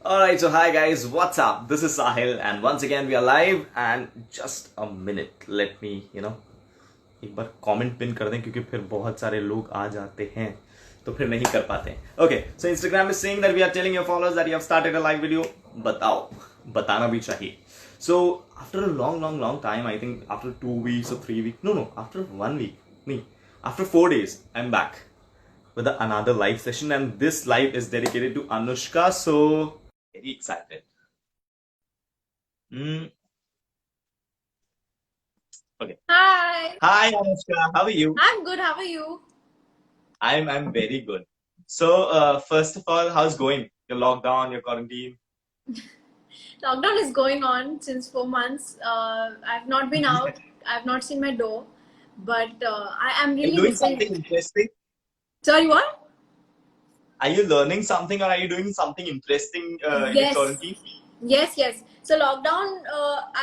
Alright, so hi guys, what's up? This is Sahil and once again we are live and just a minute, let me, एक बार comment pin कर दें क्योंकि फिर बहुत सारे लोग आ जाते हैं तो फिर नहीं कर पाते हैं. Okay, so Instagram is saying that we are telling your followers that you have started a live video. बताओ, बताना भी चाहिए. So after a long time, I think after 2 weeks or 3 weeks, no, after 1 week, no, after 4 days, I'm back with another live session and this live is dedicated to Anushka. So very excited. Okay. Hi, Anushka. How are you? I'm good. How are you? I'm very good. So first of all, how's going? Your lockdown, your quarantine? Lockdown is going on since 4 months. I've not been out. I've not seen my door, but I am Are you really doing missing. something interesting? Sorry, what? Are you learning something or are you doing something interesting in your Yes, quarantine? yes. So lockdown,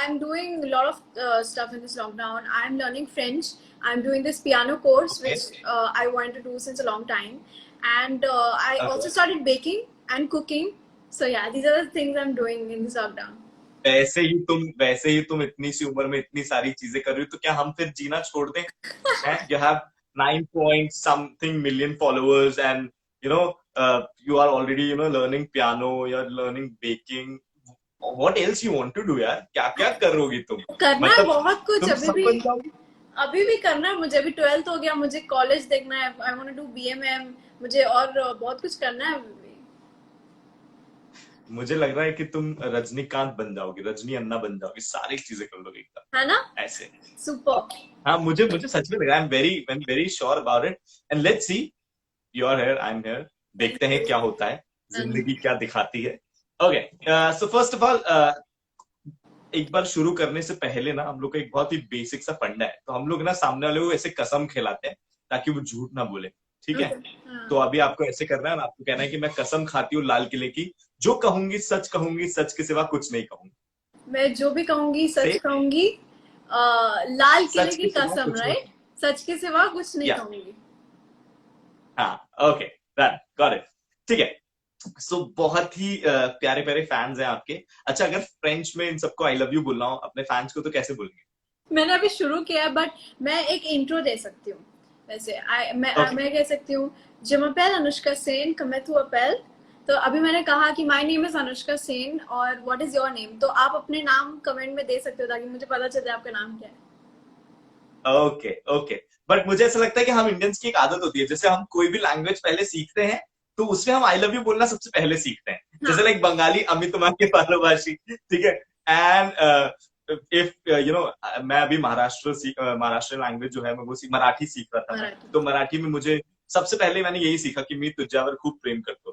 I'm doing a lot of stuff in this lockdown. I'm learning French. I'm doing this piano course, Okay. which I wanted to do since a long time, and I Okay. also started baking and cooking. So yeah, these are the things I'm doing in this lockdown. वैसे ही तुम इतनी सी उम्र में इतनी सारी चीजें कर रही हो तो क्या हम फिर जीना छोड़ दें? You have 9 point something million followers and you are already learning piano, you're learning baking. What else you want to do यार? क्या क्या करोगी तुम? करना है मतलब बहुत कुछ तुम अभी सब भी. बन जाओगी? अभी भी करना है मुझे. अभी 12th हो गया, मुझे कॉलेज देखना है. I want to do BMM. मुझे और बहुत कुछ करना है अभी भी. मुझे लग रहा है कि तुम रजनीकांत बन जाओगी, रजनी अन्ना बन जाओगी, सारी चीजें कर लोगे एकदम है ना? ऐसे. सुपर. हाँ, मुझे मुझे सच में लग रहा है. I'm very sure about it and let's see. You are here, I'm here. देखते हैं क्या होता है, जिंदगी क्या दिखाती है. Okay, so first of all एक बार शुरू करने से पहले ना हम लोग का एक बहुत ही बेसिक सा फंडा है. तो हम लोग ना सामने वाले को ऐसे कसम खिलाते हैं ताकि वो झूठ ना बोले. ठीक है? तो अभी आपको ऐसे करना है, आपको कहना है कि मैं कसम खाती हूँ लाल किले की, जो कहूंगी, सच के सिवा कुछ नहीं कहूंगी. मैं जो भी कहूंगी सच से कहूंगी. लाल किले सच की के सिवा कसम, कुछ नहीं. राइट? सच के सिवा कुछ नहीं या कहूंगी. हाँ, ओके, डन, गॉट इट. ठीक है. सो बहुत ही प्यारे प्यारे फैंस हैं आपके. अच्छा, अगर फ्रेंच में इन सबको आई लव यू बोलना हो अपने फैंस को तो कैसे बोलेंगे? मैंने अभी शुरू किया, बट मैं एक इंट्रो दे सकती हूँ. वैसे मैं कह सकती हूँ, Je m'appelle Anushka Sen, comment tu appelles? तो अभी मैंने कहा कि my name is Anushka Sen और व्हाट इज योर नेम. तो आप अपने नाम कमेंट में दे सकते हो ताकि मुझे पता चले आपका नाम क्या है. Okay okay. बट मुझे ऐसा लगता है कि हम इंडियंस की एक आदत होती है, जैसे हम कोई भी लैंग्वेज पहले सीखते हैं तो उसमें हम आई लव यू बोलना सबसे पहले सीखते हैं. जैसे लाइक बंगाली अमी तुम्हारे भालोबाशी. ठीक है. एंड इफ मैं अभी महाराष्ट्र लैंग्वेज जो है मैं वो मराठी सीख रहा था. तो मराठी में मुझे सबसे पहले मैंने यही सीखा कि मी तुझ्यावर खूप प्रेम करतो.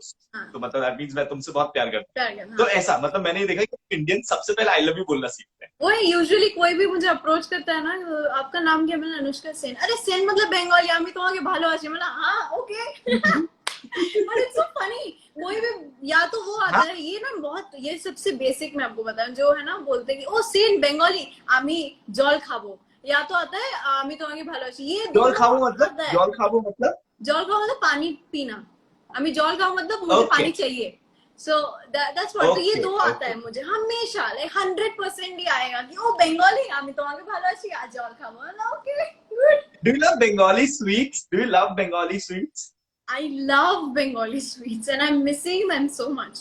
तो मतलब दैट मीन्स मैं तुमसे बहुत प्यार करता हूँ. तो ऐसा मतलब मैंने ये देखा कि इंडियन सबसे पहले आई लव यू बोलना सीखते हैं. वो यूजुअली कोई भी मुझे अप्रोच करता है ना, आपका नाम क्या? मैंने अनुष्का सेन. अरे सेन मतलब बंगाली. আমি তোমাকে ভালোবাসি. मतलब हाँ okay. But it's so funny. कोई भी या तो वो आता है, ये ना बहुत, ये सबसे बेसिक मैं आपको बताऊं, जो है ना बोलते हैं कि ओ सेन बंगाली আমি জল খাবো, या तो आता है আমি তোমাকে ভালোবাসি. ये जल खाबो मतलब जल खाओ मतलब पानी पीना. আমি জল खाओ मतलब मुझे पानी चाहिए. So that's what. तो ये दो आता है मुझे हमेशा, लाइक 100% ही आएगा कि ओ बंगाली আমি তোমাকে ভালোবাসি আর জল খাবো. Okay good. Do you love Bengali sweets? Do you love Bengali sweets? I love Bengali sweets and I'm missing them so much.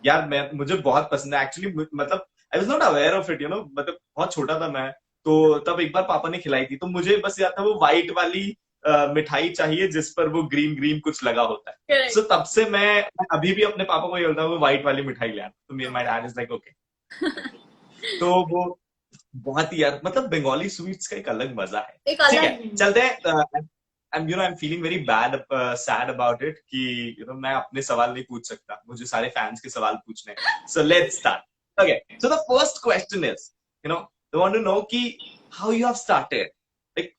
यार मुझे बहुत पसंद है एक्चुअली. मतलब I was not aware of it, मतलब बहुत छोटा था मैं तो तब एक बार पापा ने खिलाई थी तो मुझे बस याद था वो व्हाइट वाली मिठाई चाहिए जिस पर वो ग्रीन ग्रीन कुछ लगा होता है. सो तब से मैं अभी भी अपने पापा को ये बोलता हूँ वो व्हाइट वाली मिठाई ले आना. तो my dad is like okay. तो वो बहुत ही यार मतलब बंगाली स्वीट्स का एक अलग मजा है. ठीक है, चलते हैं. I'm feeling very sad about it कि मैं अपने सवाल नहीं पूछ सकता, मुझे सारे फैंस के सवाल पूछने हैं. So let's start. Okay, so the first question is, they want to know कि how you have started, like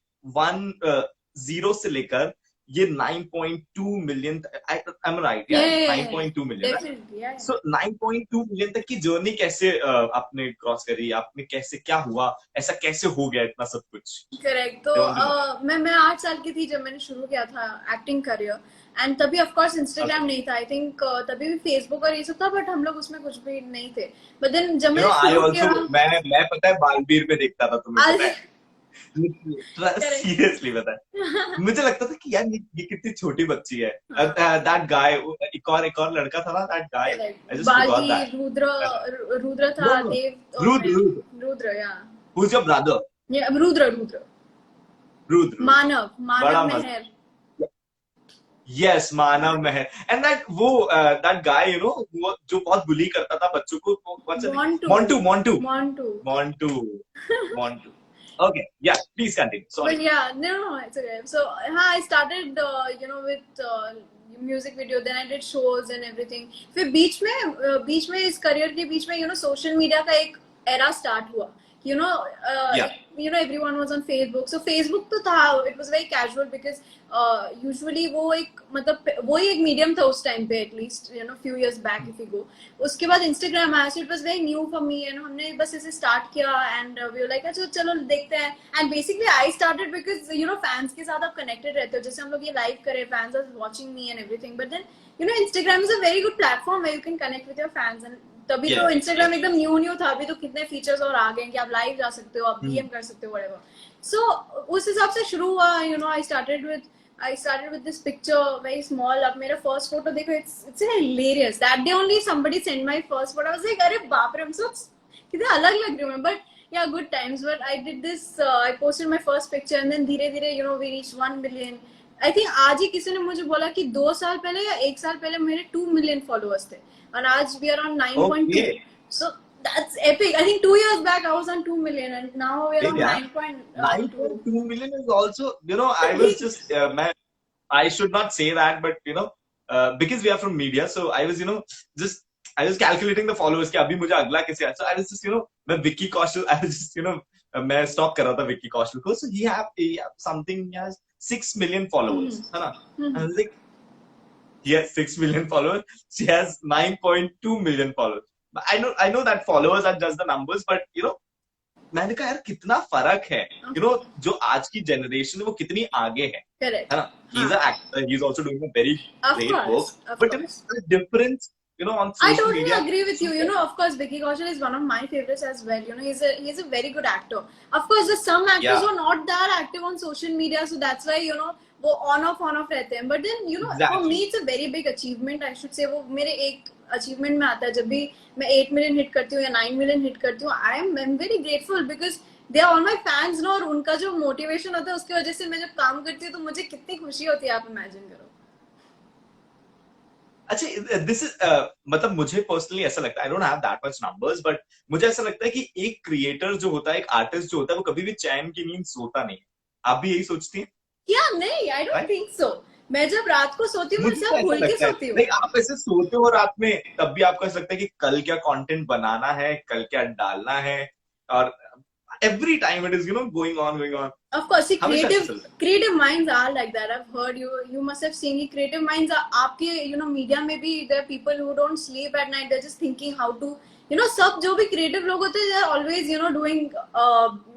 0 से लेकर ये 9.2 मिलियन, आई एम राइट यार, 9.2 मिलियन, डेफिनेटली या सो 9.2 मिलियन तक की जर्नी कैसे आपने क्रॉस करी, आपने कैसे, क्या हुआ, ऐसा कैसे हो गया इतना सब कुछ? करेक्ट। तो I want to know. मैं 8 साल की थी जब मैंने शुरू किया था एक्टिंग करियर, एंड तभी ऑफ कोर्स इंस्टाग्राम Okay. नहीं था, आई थिंक तभी भी फेसबुक और ये सब था, बट हम लोग उसमें कुछ भी नहीं थे। बट देन जब You know, मैंने I शुरू also, किया, मैं पता है बालवीर पे देखता था, तुम्हें पता आज है? करेक्ट सीरियसली पता है, मुझे लगता था कि यार ये कितनी छोटी बच्ची है। हाँ दैट गाय, एक और लड़का था ना, that guy, correct, I just forgot बालजी, दैट। रुद्र नो था, नो, देव रुद्र, मैं, रुद्र, रुद्र या who is your brother? Rudra Rudra, Rudra, Manav Manav बड़ा मेहर। मजा। Yes, Manav Mehar, and that वो दैट गाय, वो जो बहुत बुली करता था बच्चों को, what's his name? Montu Montu, Montu, Montu Montu, Montu. Okay, yeah please continue, sorry. But yeah, no, it's okay. So, I started, with music video. Then I did shows and everything. फिर बीच में इस करियर के बीच में, social media का एक era start हुआ. You know, या everyone was on Facebook. So Facebook तो था, it was very casual because usually वो एक मतलब वही एक medium था उस time पे, at least few years back if you go. उसके बाद Instagram आया, so it was very new for me, हमने बस ऐसे start किया and we were like अच्छा चलो देखते हैं, and basically I started because fans के साथ आप connected रहते हो, जैसे हम लोग ये live करे, fans are watching me and everything, but then Instagram is a very good platform where you can connect with your fans, and तभी तो यस, इंस्टाग्राम एकदम न्यू था, अभी तो कितने फीचर्स और आ गए कि आप लाइव जा सकते हो, आप डीएम कर सकते हो, व्हाटएवर। सो उस हिसाब से शुरू हुआ, I started with this picture very small. अब मेरा फर्स्ट फोटो देखो, it's hilarious, that day only somebody send my first photo, I was like अरे बाप रे, कितने अलग लग रही हूं मैं, but yeah, good times. But I did this, I posted my first picture and then धीरे धीरे we reached 1 million. I think आज ही किसी ने मुझे बोला कि 2 साल पहले या 1 साल पहले मेरे 2 million followers थे, and आज we are on 9.2. Okay, So that's epic. I think 2 years back I was on 2 million and now we are on यार 9.2. 9.2 million is also, I was just, I should not say that, but because we are from media, so I was, just I was calculating the followers कि अभी मुझे अगला किसे है. So I was just, मैं Vicky Kaushal, I was just, मैं stock कर रहा था विक्की कौशल को. So he have something, he has 6 million followers, है ना? And I was like, he has 6 million followers. She has 9.2 million followers. But I know that followers are just the numbers, but मैंने कहा यार कितना फर्क है, जो आज की जनरेशन है वो कितनी आगे है Correct. ना? He's an actor, he's also doing a very Of great course, work, of but course. the difference, on I social totally media. agree with you. Of course, Vicky Kaushal is one of my favorites as well. He's a very good actor. Of course, there's some actors Yeah, who are not that active on social media, so that's why वो on off रहते हैं. But then for me exactly. it's a very big achievement. I should say वो मेरे एक achievement में आता है जब भी मैं 8 million hit करती हूँ या 9 million hit करती हूँ. I'm very grateful because they are all my fans, और उनका जो motivation होता है उसकी वजह से मैं जब काम करती हूँ तो मुझे कितनी खुशी होती है, आप imagine करो. अच्छा, दिस इज, मतलब मुझे पर्सनली ऐसा लगता है, आई don't have that much numbers, but मुझे ऐसा लगता है कि एक क्रिएटर जो होता है, एक आर्टिस्ट जो होता है, वो कभी भी चैन की नींद सोता नहीं है. आप भी यही सोचती हैं? या नहीं, आई डोंट थिंक सो. मैं जब रात को सोती हूँ मैं मुझे तो सब ऐसा भूल के लगता है, सोती हूँ. लाइक आप ऐसे सोते हो रात में, तब भी आपको ऐसा लगता है कि कल क्या कंटेंट बनाना है, कल क्या डालना है, और every time it is going on. Of course, see, हमेशा ऐसा चलता है. creative minds are like that. I've heard you must have seen it. Creative minds are आपके media में भी there are people who don't sleep at night. They're just thinking how to सब जो भी creative लोग होते हैं they are always doing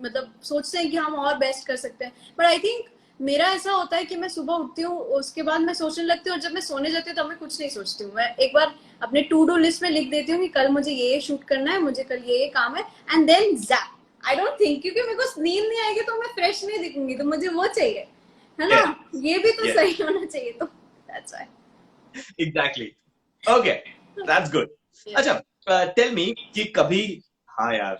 मतलब सोचते हैं कि हम और बेस्ट कर सकते हैं. But I think मेरा ऐसा होता है कि मैं सुबह उठती हूँ, उसके बाद मैं सोचने लगती हूँ, और जब मैं सोने जाती हूँ तब मैं कुछ नहीं सोचती हूँ. मैं एक बार अपने टू डू लिस्ट में लिख देती हूँ कि कल मुझे ये शूट करना है, मुझे कल ये काम है, and then zap. I don't think, क्योंकि मेरे को नींद नहीं आएगी तो मैं फ्रेश नहीं दिखूंगी, तो मुझे वो चाहिए, है ना? ये भी तो सही होना चाहिए, तो that's why. Exactly. Okay, that's good. अच्छा, टेल मी कि कभी, हाँ यार,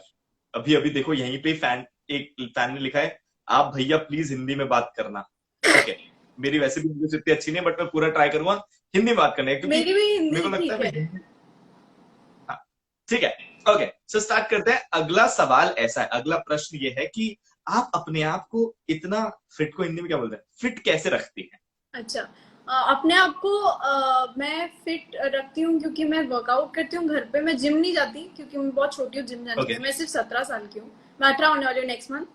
अभी अभी देखो यहीं पे एक फैन ने लिखा है, आप भैया प्लीज हिंदी में बात करना. ओके, मेरी वैसे भी इंग्लिश इतनी अच्छी नहीं, बट मैं पूरा ट्राई करूंगा हिंदी में बात करने की, क्योंकि मेरी भी हिंदी मेरे को लगता ठीक है है. हाँ, ठीक है. ओके, सो स्टार्ट करते हैं. अगला सवाल ऐसा है, अगला प्रश्न ये है कि आप अपने आप को इतना फिट, को हिंदी में क्या बोलते हैं, फिट कैसे रखती हैं? अच्छा, अपने आप को मैं फिट रखती हूँ क्योंकि मैं वर्कआउट करती हूँ घर पे. मैं जिम नहीं जाती क्योंकि मैं बहुत छोटी हूँ जिम जाने के लिए. मैं सिर्फ 17 साल की हूँ, मैं 18 होने वाली हूँ नेक्स्ट मंथ.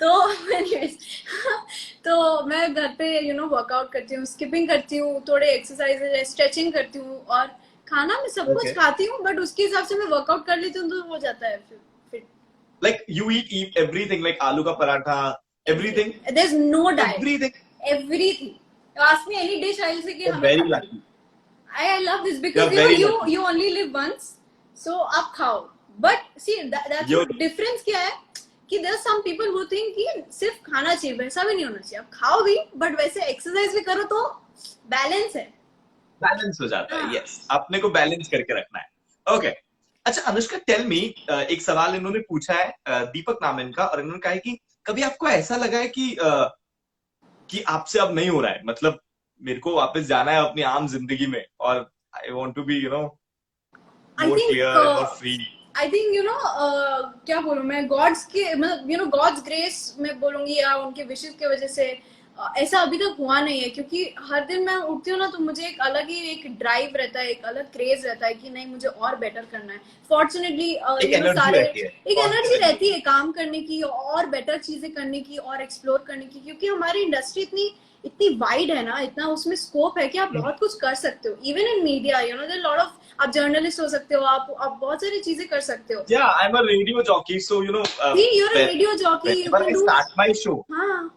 तो anyways, तो मैं घर पे वर्कआउट करती हूँ, स्किपिंग करती हूँ, थोड़े एक्सरसाइजेज, स्ट्रेचिंग करती हूँ, और खाना मैं सब कुछ Okay. खाती हूँ, बट उसके हिसाब से मैं वर्कआउट कर लेती हूँ तो हो जाता है fit. Like you eat everything, like आलू का paratha, everything, There's no diet. everything. Everything. Ask me any dish, I'll say कि You're हमें very खाता है. lucky. I love this because You're very lucky. you only live once, so आप खाओ. But see that's You're what difference क्या है कि there are some people who think कि सिर्फ खाना चाहिए, वैसा भी नहीं होना चाहिए. आप खाओ भी, but वैसे एक्सरसाइज भी करो तो बैलेंस है. बैलेंस हो जाता है. हाँ. यस, अपने को बैलेंस करके रखना है. ओके. अच्छा अनुष्का, टेल मी, एक सवाल इन्होंने पूछा है, दीपक नाम है इनका, और इन्होंने कहा है कि कभी आपको ऐसा लगा है कि आपसे अब नहीं हो रहा है, मतलब मेरे को वापस जाना है अपनी आम जिंदगी में, और I want to be I more think clear and more free. क्या बोलूं मैं, गॉड्स के मतलब गॉड्स ग्रेस मैं बोलूंगी, या उनके विशेस की वजह से ऐसा अभी तक हुआ नहीं है, क्योंकि हर दिन मैं उठती हूँ ना तो मुझे एक अलग ही एक ड्राइव रहता है, एक अलग क्रेज रहता है कि नहीं मुझे और बेटर करना है. फॉर्चुनेटली एक एनर्जी सारे रहती है, एक एनर्जी रहती है काम करने की, और बेटर चीजें करने की, और एक्सप्लोर करने की, क्योंकि हमारी इंडस्ट्री इतनी इतनी वाइड है ना, इतना उसमें स्कोप है कि आप बहुत कुछ कर सकते हो. Even in media there lot of, आप जर्नलिस्ट हो सकते हो, आप बहुत सारी चीजें कर सकते हो. Yeah, I'm a radio jockey, so See, you're a radio jockey, you whenever can I do. start my show, हाँ.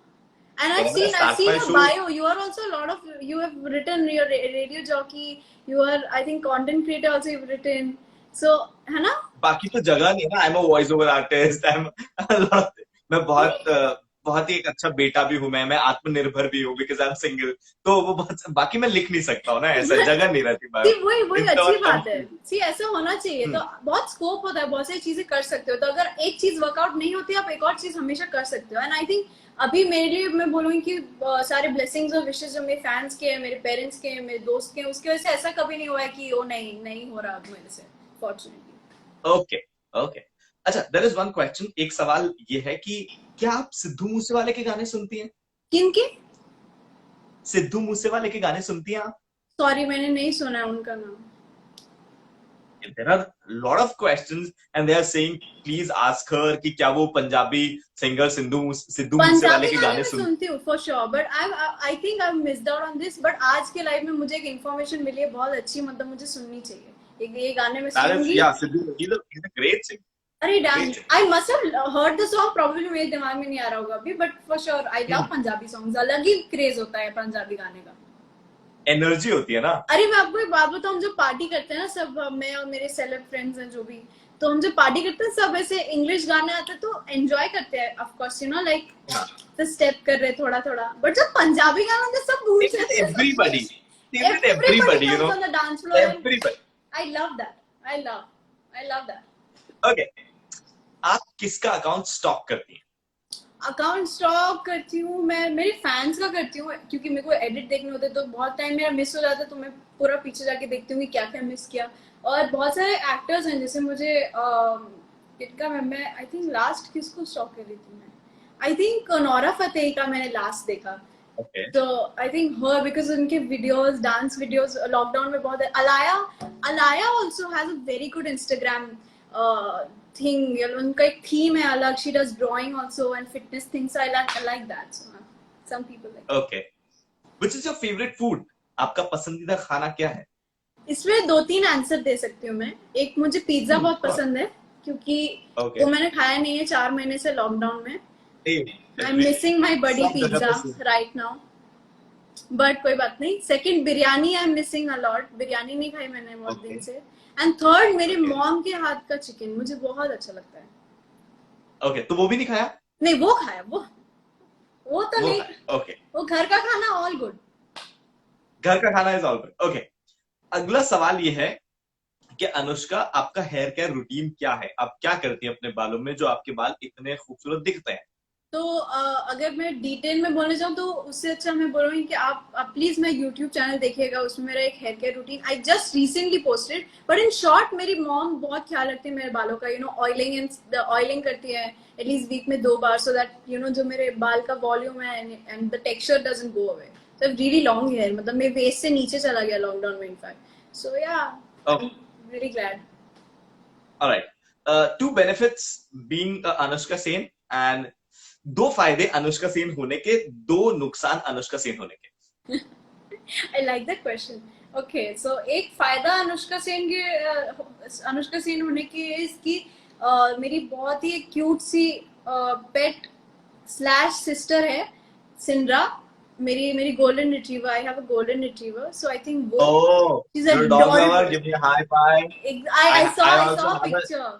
And whenever I I've start seen my your show, bio. You are also a lot of, you have written, your radio jockey. You are, I think, content creator also you've written. So, है ना? बाकी तो जगह नहीं है ना. I'm a voice over artist. मैं बहुत ही एक अच्छा बेटा भी हूँ, मैं आत्मनिर्भर भी हूँ, बिकॉज आई एम सिंगल. तो वो बहुत, बाकी मैं लिख नहीं सकता हूँ ना, ऐसा जगह नहीं रहती. See, वही अच्छी बात है. Introvert. See, ऐसा होना चाहिए. तो बहुत स्कोप होता है, बहुत सारी चीजें कर सकते हो. तो अगर एक चीज वर्कआउट नहीं होती, आप एक और चीज हमेशा कर सकते हो. एंड आई थिंक अभी मेरे लिए मैं बोलूंगी कि सारे ब्लेसिंग्स और विशेस जो मेरे फैंस के हैं, मेरे पेरेंट्स के हैं, मेरे दोस्त के हैं, उसकी वजह से ऐसा कभी नहीं हुआ है कि वो नहीं हो रहा अब मेरे से, फॉर्चुनेटली. ओके. ओके. अच्छा, देयर इज वन क्वेश्चन. एक सवाल ये है कि क्या आप सिद्धू मूसेवाले के गाने सुनती हैं? किनके? सिद्धू मूसेवाले के गाने सुनती हैं आप? सॉरी, मैंने नहीं सुना है उनका नाम. There are a lot of questions and they are saying please ask her कि क्या वो पंजाबी सिंगर सिद्धू मूसेवाले के गाने सुनती हूँ for sure, but I think I've missed out on this. But आज के लाइव में मुझे एक इन्फॉर्मेशन मिली है बहुत अच्छी, मतलब मुझे सुननी चाहिए. ये गाने में सुनूंगी. Yeah, Sidhu, he's a great singer. अरे dance, I must have heard the song, probably मेरे दिमाग में नहीं आ रहा होगा अभी, but for sure I love Punjabi songs. अलग ही क्रेज होता है पंजाबी गाने का. एनर्जी होती है ना. अरे मैं आपको एक बात बताऊं, हम जो पार्टी करते हैं ना सब, मैं और मेरे सेलेब फ्रेंड्स हैं जो भी, तो हम जब पार्टी करते हैं सब ऐसे इंग्लिश गाने आते हैं तो एंजॉय करते हैं, of course like the step कर रहे थोड़ा थोड़ा. बट जब पंजाबी गाना होता है सब भूल जाते हैं. Everybody, on the dance floor. Everybody. I love that. I love that. Okay. आप किसका अकाउंट स्टॉक करती हैं? अकाउंट स्टॉक करती हूँ मैं मेरे फैंस का करती हूँ, क्योंकि मेरे को एडिट देखने होते तो बहुत टाइम मेरा मिस हो जाता है, तो मैं पूरा पीछे जाके देखती हूँ कि क्या क्या मिस किया. और बहुत सारे एक्टर्स हैं, जैसे मुझे किनका मैं आई थिंक लास्ट किसको स्टॉक कर रही थी मैं, आई थिंक नोरा फतेही का मैंने लास्ट देखा. तो आई थिंक हर, बिकॉज उनके वीडियोस, डांस वीडियोस लॉकडाउन में बहुत. Alaya also has a very good Instagram thing. उनका एक थीम है अलग. she does drawing also and fitness things, so I like that. So some people like. Okay. Which is your favorite food? आपका पसंदीदा खाना क्या है? इसमें 2-3 आंसर दे सकती हूँ मैं. एक, मुझे पिज्जा बहुत पसंद है, क्योंकि वो मैंने खाया नहीं है 4 महीने से लॉकडाउन में. I am missing my buddy pizza right now, but कोई बात नहीं. Second, biryani I am missing a lot. Biryani नहीं खाई मैंने बहुत दिन से. एंड थर्ड, मेरे मॉम के हाथ का चिकन मुझे बहुत अच्छा लगता है. ओके, तो वो भी नहीं खाया? नहीं, वो खाया. वो तो नहीं. ओके. वो घर का खाना ऑल गुड. घर का खाना इज ऑल गुड. ओके. अगला सवाल ये है कि अनुष्का, आपका हेयर केयर रूटीन क्या है? आप क्या करती हैं अपने बालों में जो आपके बाल इतने खूबसूरत दिखते हैं? तो अगर मैं डिटेल में बोलना चाहूँ तो उससे अच्छा मैं बोलूँगी कि आप प्लीज मेरा यूट्यूब चैनल देखिएगा, उसमें मेरा एक hair care routine I just recently posted. But in short, मेरी मॉम बहुत ख्याल रखती है मेरे बालों का. ऑयलिंग करती है एटलीस्ट वीक में 2 बार, सो दैट जो मेरे बाल का वॉल्यूम है and the texture doesn't go away. So really long hair, मतलब मेरे वेस्ट से नीचे चला गया लॉकडाउन में इनफैक्ट. सो या, very glad. Alright. 2 benefits being Anushka Sen, and दो फायदे अनुष्का सेन होने के, दो नुकसान अनुष्का सेन होने के। I like that question. Okay, so एक फायदा अनुष्का सेन होने की है इसकी मेरी बहुत ही क्यूट सी पेट स्लैश सिस्टर है सिंड्रा, मेरी golden retriever. I have a golden retriever, so I think वो Oh, she is you're a dog lover. Adorable. Give me a high five. I saw I I also saw a have a, picture.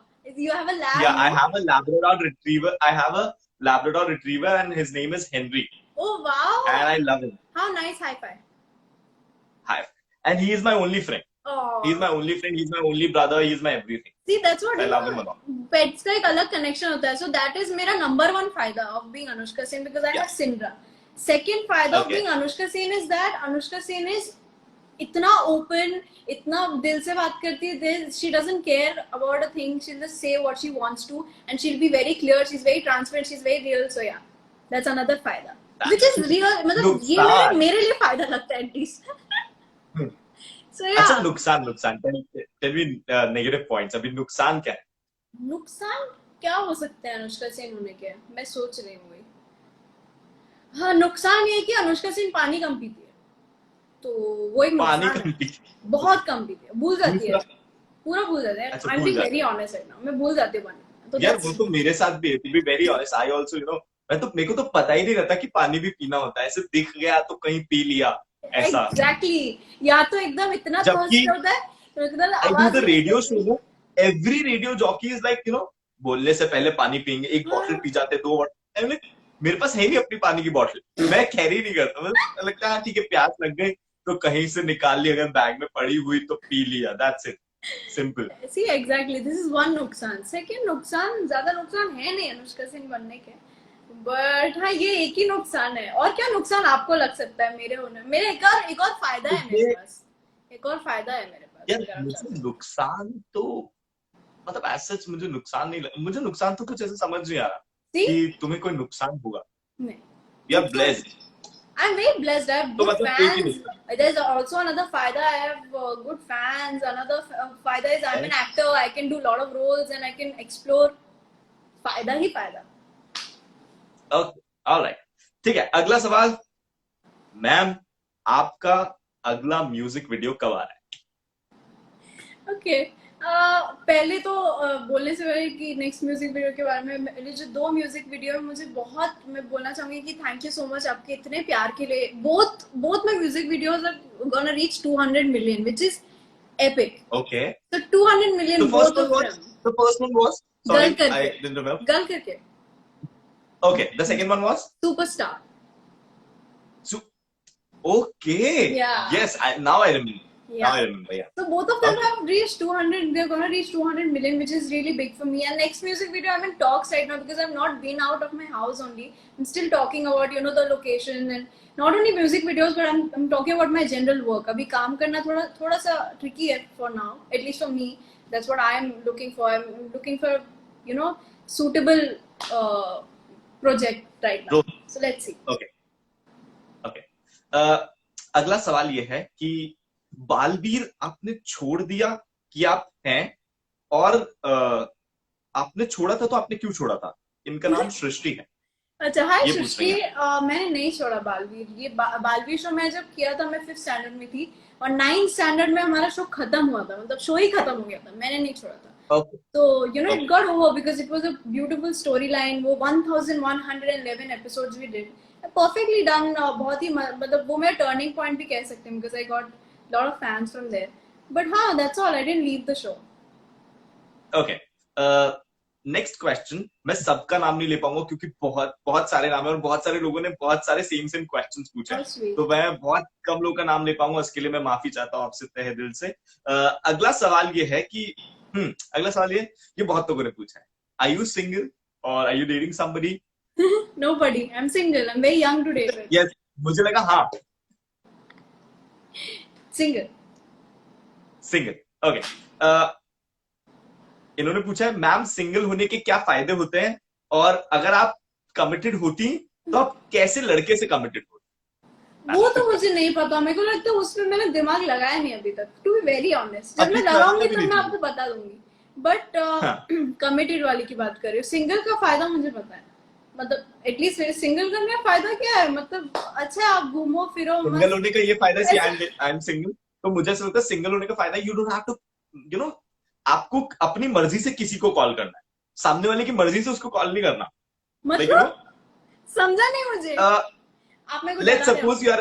You have a lab, yeah, I no? have a Labrador Retriever. I have a Labrador Retriever, and his name is Henry, Oh wow! and I love him. How nice, high five. Hi, and he is my only friend. He's my Oh, only friend. He's my only brother. He's my everything. see that's what I you love him a know. lot. Pets का एक अलग connection होता है. So that is मेरा number one फायदा of being Anushka Sen because I Yeah. have Sindra. Second फायदा of Okay. being Anushka Sen is that Anushka Sen is इतना open, इतना दिल से बात करती है. She doesn't care about a thing. She'll just say what she wants to, and she'll be very clear. She's very transparent. She's very real. So yeah, that's another फायदा. Which is real. मतलब ये नुकसान. मेरे लिए फायदा लगता है at least. Hmm. So अच्छा, yeah. नुकसान. Tell me negative points. अभी नुकसान क्या है? नुकसान क्या हो सकते हैं अनुष्का सेन होने के, मैं सोच रही हूँ. हाँ, नुकसान ये है कि अनुष्का सेन पानी कम पीती है, तो वो एक पानी नुकसान कम है. पी. बहुत कम पीती है, भूल जाती है, दूसरा, पूरा भूल जाती है. अच्छा आई एम भूल बीइंग जाते वेरी हैं. ऑनेस्ट राइट नाउ, मैं भूल जाती हूँ पानी, तो यार वो दैट्स तो मेरे साथ भी है. To be very honest, I also मेरे को तो पता ही नहीं रहता कि पानी भी पीना होता है. ऐसे दिख गया तो कहीं पी लिया, ऐसा. एग्जैक्टली. या तो एकदम इतना जबकि थर्स्ट होता है तो एकदम आई डू आवाज द ही नहीं रेडियो निकलती. Show, every radio jockey is like बोलने से पहले पानी पियेंगे, एक बॉटल पी जाते, दो बॉटल. मेरे पास है नहीं अपनी पानी की बॉटल, मैं कैरी नहीं करता. मतलब लगता है ठीक है, प्यास लग गई तो कहीं से निकाल ली, अगर बैग में पड़ी हुई तो पी लिया. That's it, simple. See exactly, this is one नुकसान. सेकंड नुकसान, ज्यादा नुकसान है नहीं अनुष्का सिंह बनने के, बट हाँ ये एक ही नुकसान है. और क्या नुकसान आपको लग सकता है मेरे होने? मेरे एक और फायदा है मेरे पास, एक और फायदा है मेरे पास यार अगर आप चाहते मुझे हैं. नुकसान तो मतलब ऐसा मुझे नुकसान नहीं मुझे नुकसान तो कुछ ऐसा समझ नहीं आ रहा See? कि तुम्हें कोई नुकसान होगा. नहीं, you are blessed. I'm very blessed. I have तो good मतलब एक ही fans. नुकसान There's also another फायदा. I have good fans. Another फायदा is I'm है. an actor. I can do a lot of roles and I can explore. फायदा ही फायदा. Okay, alright, ठीक है. अगला सवाल, मैम, आपका अगला म्यूजिक वीडियो कब आ रहा है? ओके. पहले तो बोलने से पहले कि नेक्स्ट म्यूजिक वीडियो के बारे में, मेरे जो दो म्यूजिक वीडियो है मुझे बहुत, मैं बोलना चाहूंगी कि थैंक यू सो मच आपके इतने प्यार के लिए. Both my music videos are gonna reach 200 million which is epic. Okay. So 200 million The first both one of was, them. the first one was, girl sorry, I करके, didn't remember. Girl करके, Okay, the second one was, superstar. so, okay, Yeah. yes, now I remember. Now Yeah. I remember, yeah. So both of them Okay. have reached 200. They're gonna reach 200 million, which is really big for me. And next music video, I'm in talks right now because I've not been out of my house only. I'm still talking about the location and not only music videos, but I'm talking about my general work. अभी काम करना थोड़ा सा tricky है for now, at least for me. That's what I'm looking for. I'm looking for suitable project right now. So let's see. Okay. Okay. अगला सवाल ये है कि बालवीर आपने छोड़ दिया कि आप हैं, और आपने छोड़ा था तो आपने क्यों छोड़ा था? इनका नाम सृष्टि है. अच्छा, हाय ये पूछ सृष्टि. रही मैंने नहीं छोड़ा बालवीर. ये बालवीर शो मैं जब किया था, मैं 5th स्टैंडर्ड में थी और 9th स्टैंडर्ड में हमारा शो खत्म हुआ था, मतलब शो ही खत्म हो गया था. मैंने नहीं छोड़ा था. Okay. तो it Okay. Got over because it was a beautiful story line. वो 1111 episodes we did, perfectly done. बहुत ही मतलब वो मेरा टर्निंग पॉइंट भी कह सकते हैं because I got lot of fans from there. But हाँ, that's all. I didn't leave the show. Okay. Next question, मैं सबका नाम नहीं ले पाऊंगा क्योंकि बहुत बहुत सारे नाम है और बहुत सारे लोगों ने बहुत सारे सेम क्वेश्चंस पूछे हैं, तो मैं बहुत कम लोगों का नाम ले पाऊंगा. उसके लिए मैं माफी चाहता हूँ आपसे तहे दिल से. अगला सवाल ये है कि अगला सवाल ये बहुत लोगों ने पूछा है. आर यू सिंगल और are you dating somebody? Nobody. I'm single. I'm very young to date with. Yes, मुझे लगा हाँ. Single. सिंगल. ओके. इन्होंने पूछा है, मैम सिंगल होने के क्या फायदे होते हैं, और अगर आप कमिटेड होती तो आप कैसे लड़के से कमिटेड होती? वो तो मुझे नहीं पता. मेरे को लगता है उसमें मैंने दिमाग लगाया नहीं अभी तक, टू बी वेरी ऑनेस्ट. जब मैं लगाऊंगी तब मैं आपको बता दूंगी. बट कमिटेड वाली की बात कर रही हूँ. सिंगल का फायदा मुझे पता है. मतलब एटलीस्ट सिंगल करने का फायदा क्या है, मतलब अच्छा आप घूमो फिरो सिंगल मस्त होने का ये फायदा, सी ऐसा। आई एम सिंगल, तो मुझे ऐसा लगता है सिंगल होने का फायदा, you don't have to, you know, आपको अपनी मर्जी से किसी को कॉल करना है, सामने वाले की मर्जी से उसको कॉल नहीं करना, लाइक यू नो। मतलब समझा नहीं मुझे, आप मेरे को लेट्स डरा रहे हो। Suppose you are,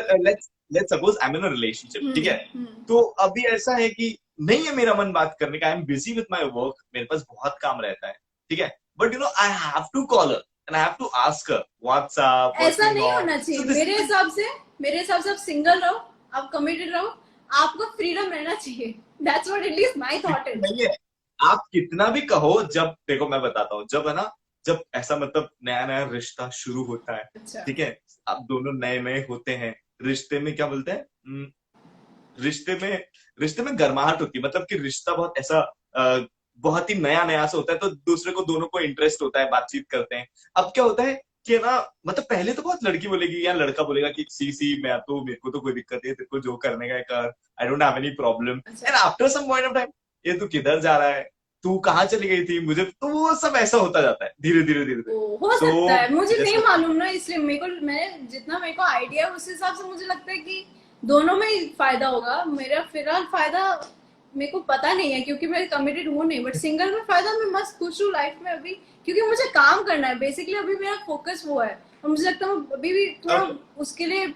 let's suppose I am in a relationship, ठीक है। हम्म। तो अभी ऐसा है कि नहीं है मेरा मन बात करने का, I am busy with my work, मेरे पास बहुत काम रहता है, ठीक है, but you know I have to call her and I have to ask her what's up, what's ऐसा गोइंग नहीं ऑन, होना सो चाहिए दिस मेरे इज हिसाब से। मेरे हिसाब से आप सिंगल रहो, आप कमिटेड रहो, आपको फ्रीडम रहना चाहिए। That's what at least my thought is. नहीं है। आप कितना भी कहो, जब देखो मैं बताता हूँ, जब है ना, जब ऐसा मतलब नया नया रिश्ता शुरू होता है, अच्छा। ठीक है, आप दोनों नए नए होते हैं, रिश्ते में क्या बोलते हैं, रिश्ते में, रिश्ते में गर्माहट होती है, मतलब कि रिश्ता बहुत ऐसा बहुत ही नया नया सा होता है, तो दूसरे को, दोनों को इंटरेस्ट होता है, बातचीत करते हैं। अब क्या होता है कि ना, मतलब पहले तो बहुत लड़की बोलेगी या लड़का बोलेगा कि सी सी मैं तो, मेरे को तो कोई दिक्कत है, तेरे को जो करने का है कर, I don't have any problem. अच्छा। And after some point of time, ये तू किधर जा रहा है, तू कहाँ चली गई थी, मुझे तो वो सब ऐसा होता जाता है धीरे धीरे धीरे धीरे। ओ, हो सो सकता है, मुझे मुझे नहीं सब, मालूम ना, इसलिए मेरे को, मैं जितना मेरे को आइडिया है उस हिसाब से मुझे लगता है कि दोनों में ही फायदा होगा। मेरा फिलहाल फायदा मेरे को पता नहीं है क्योंकि मैं कमिटेड हूँ नहीं, बट सिंगल में फायदा, मैं मस्त खुश हूँ लाइफ में अभी, क्योंकि मुझे काम करना है बेसिकली, अभी मेरा फोकस वो है, और मुझे लगता है अभी भी थोड़ा उसके लिए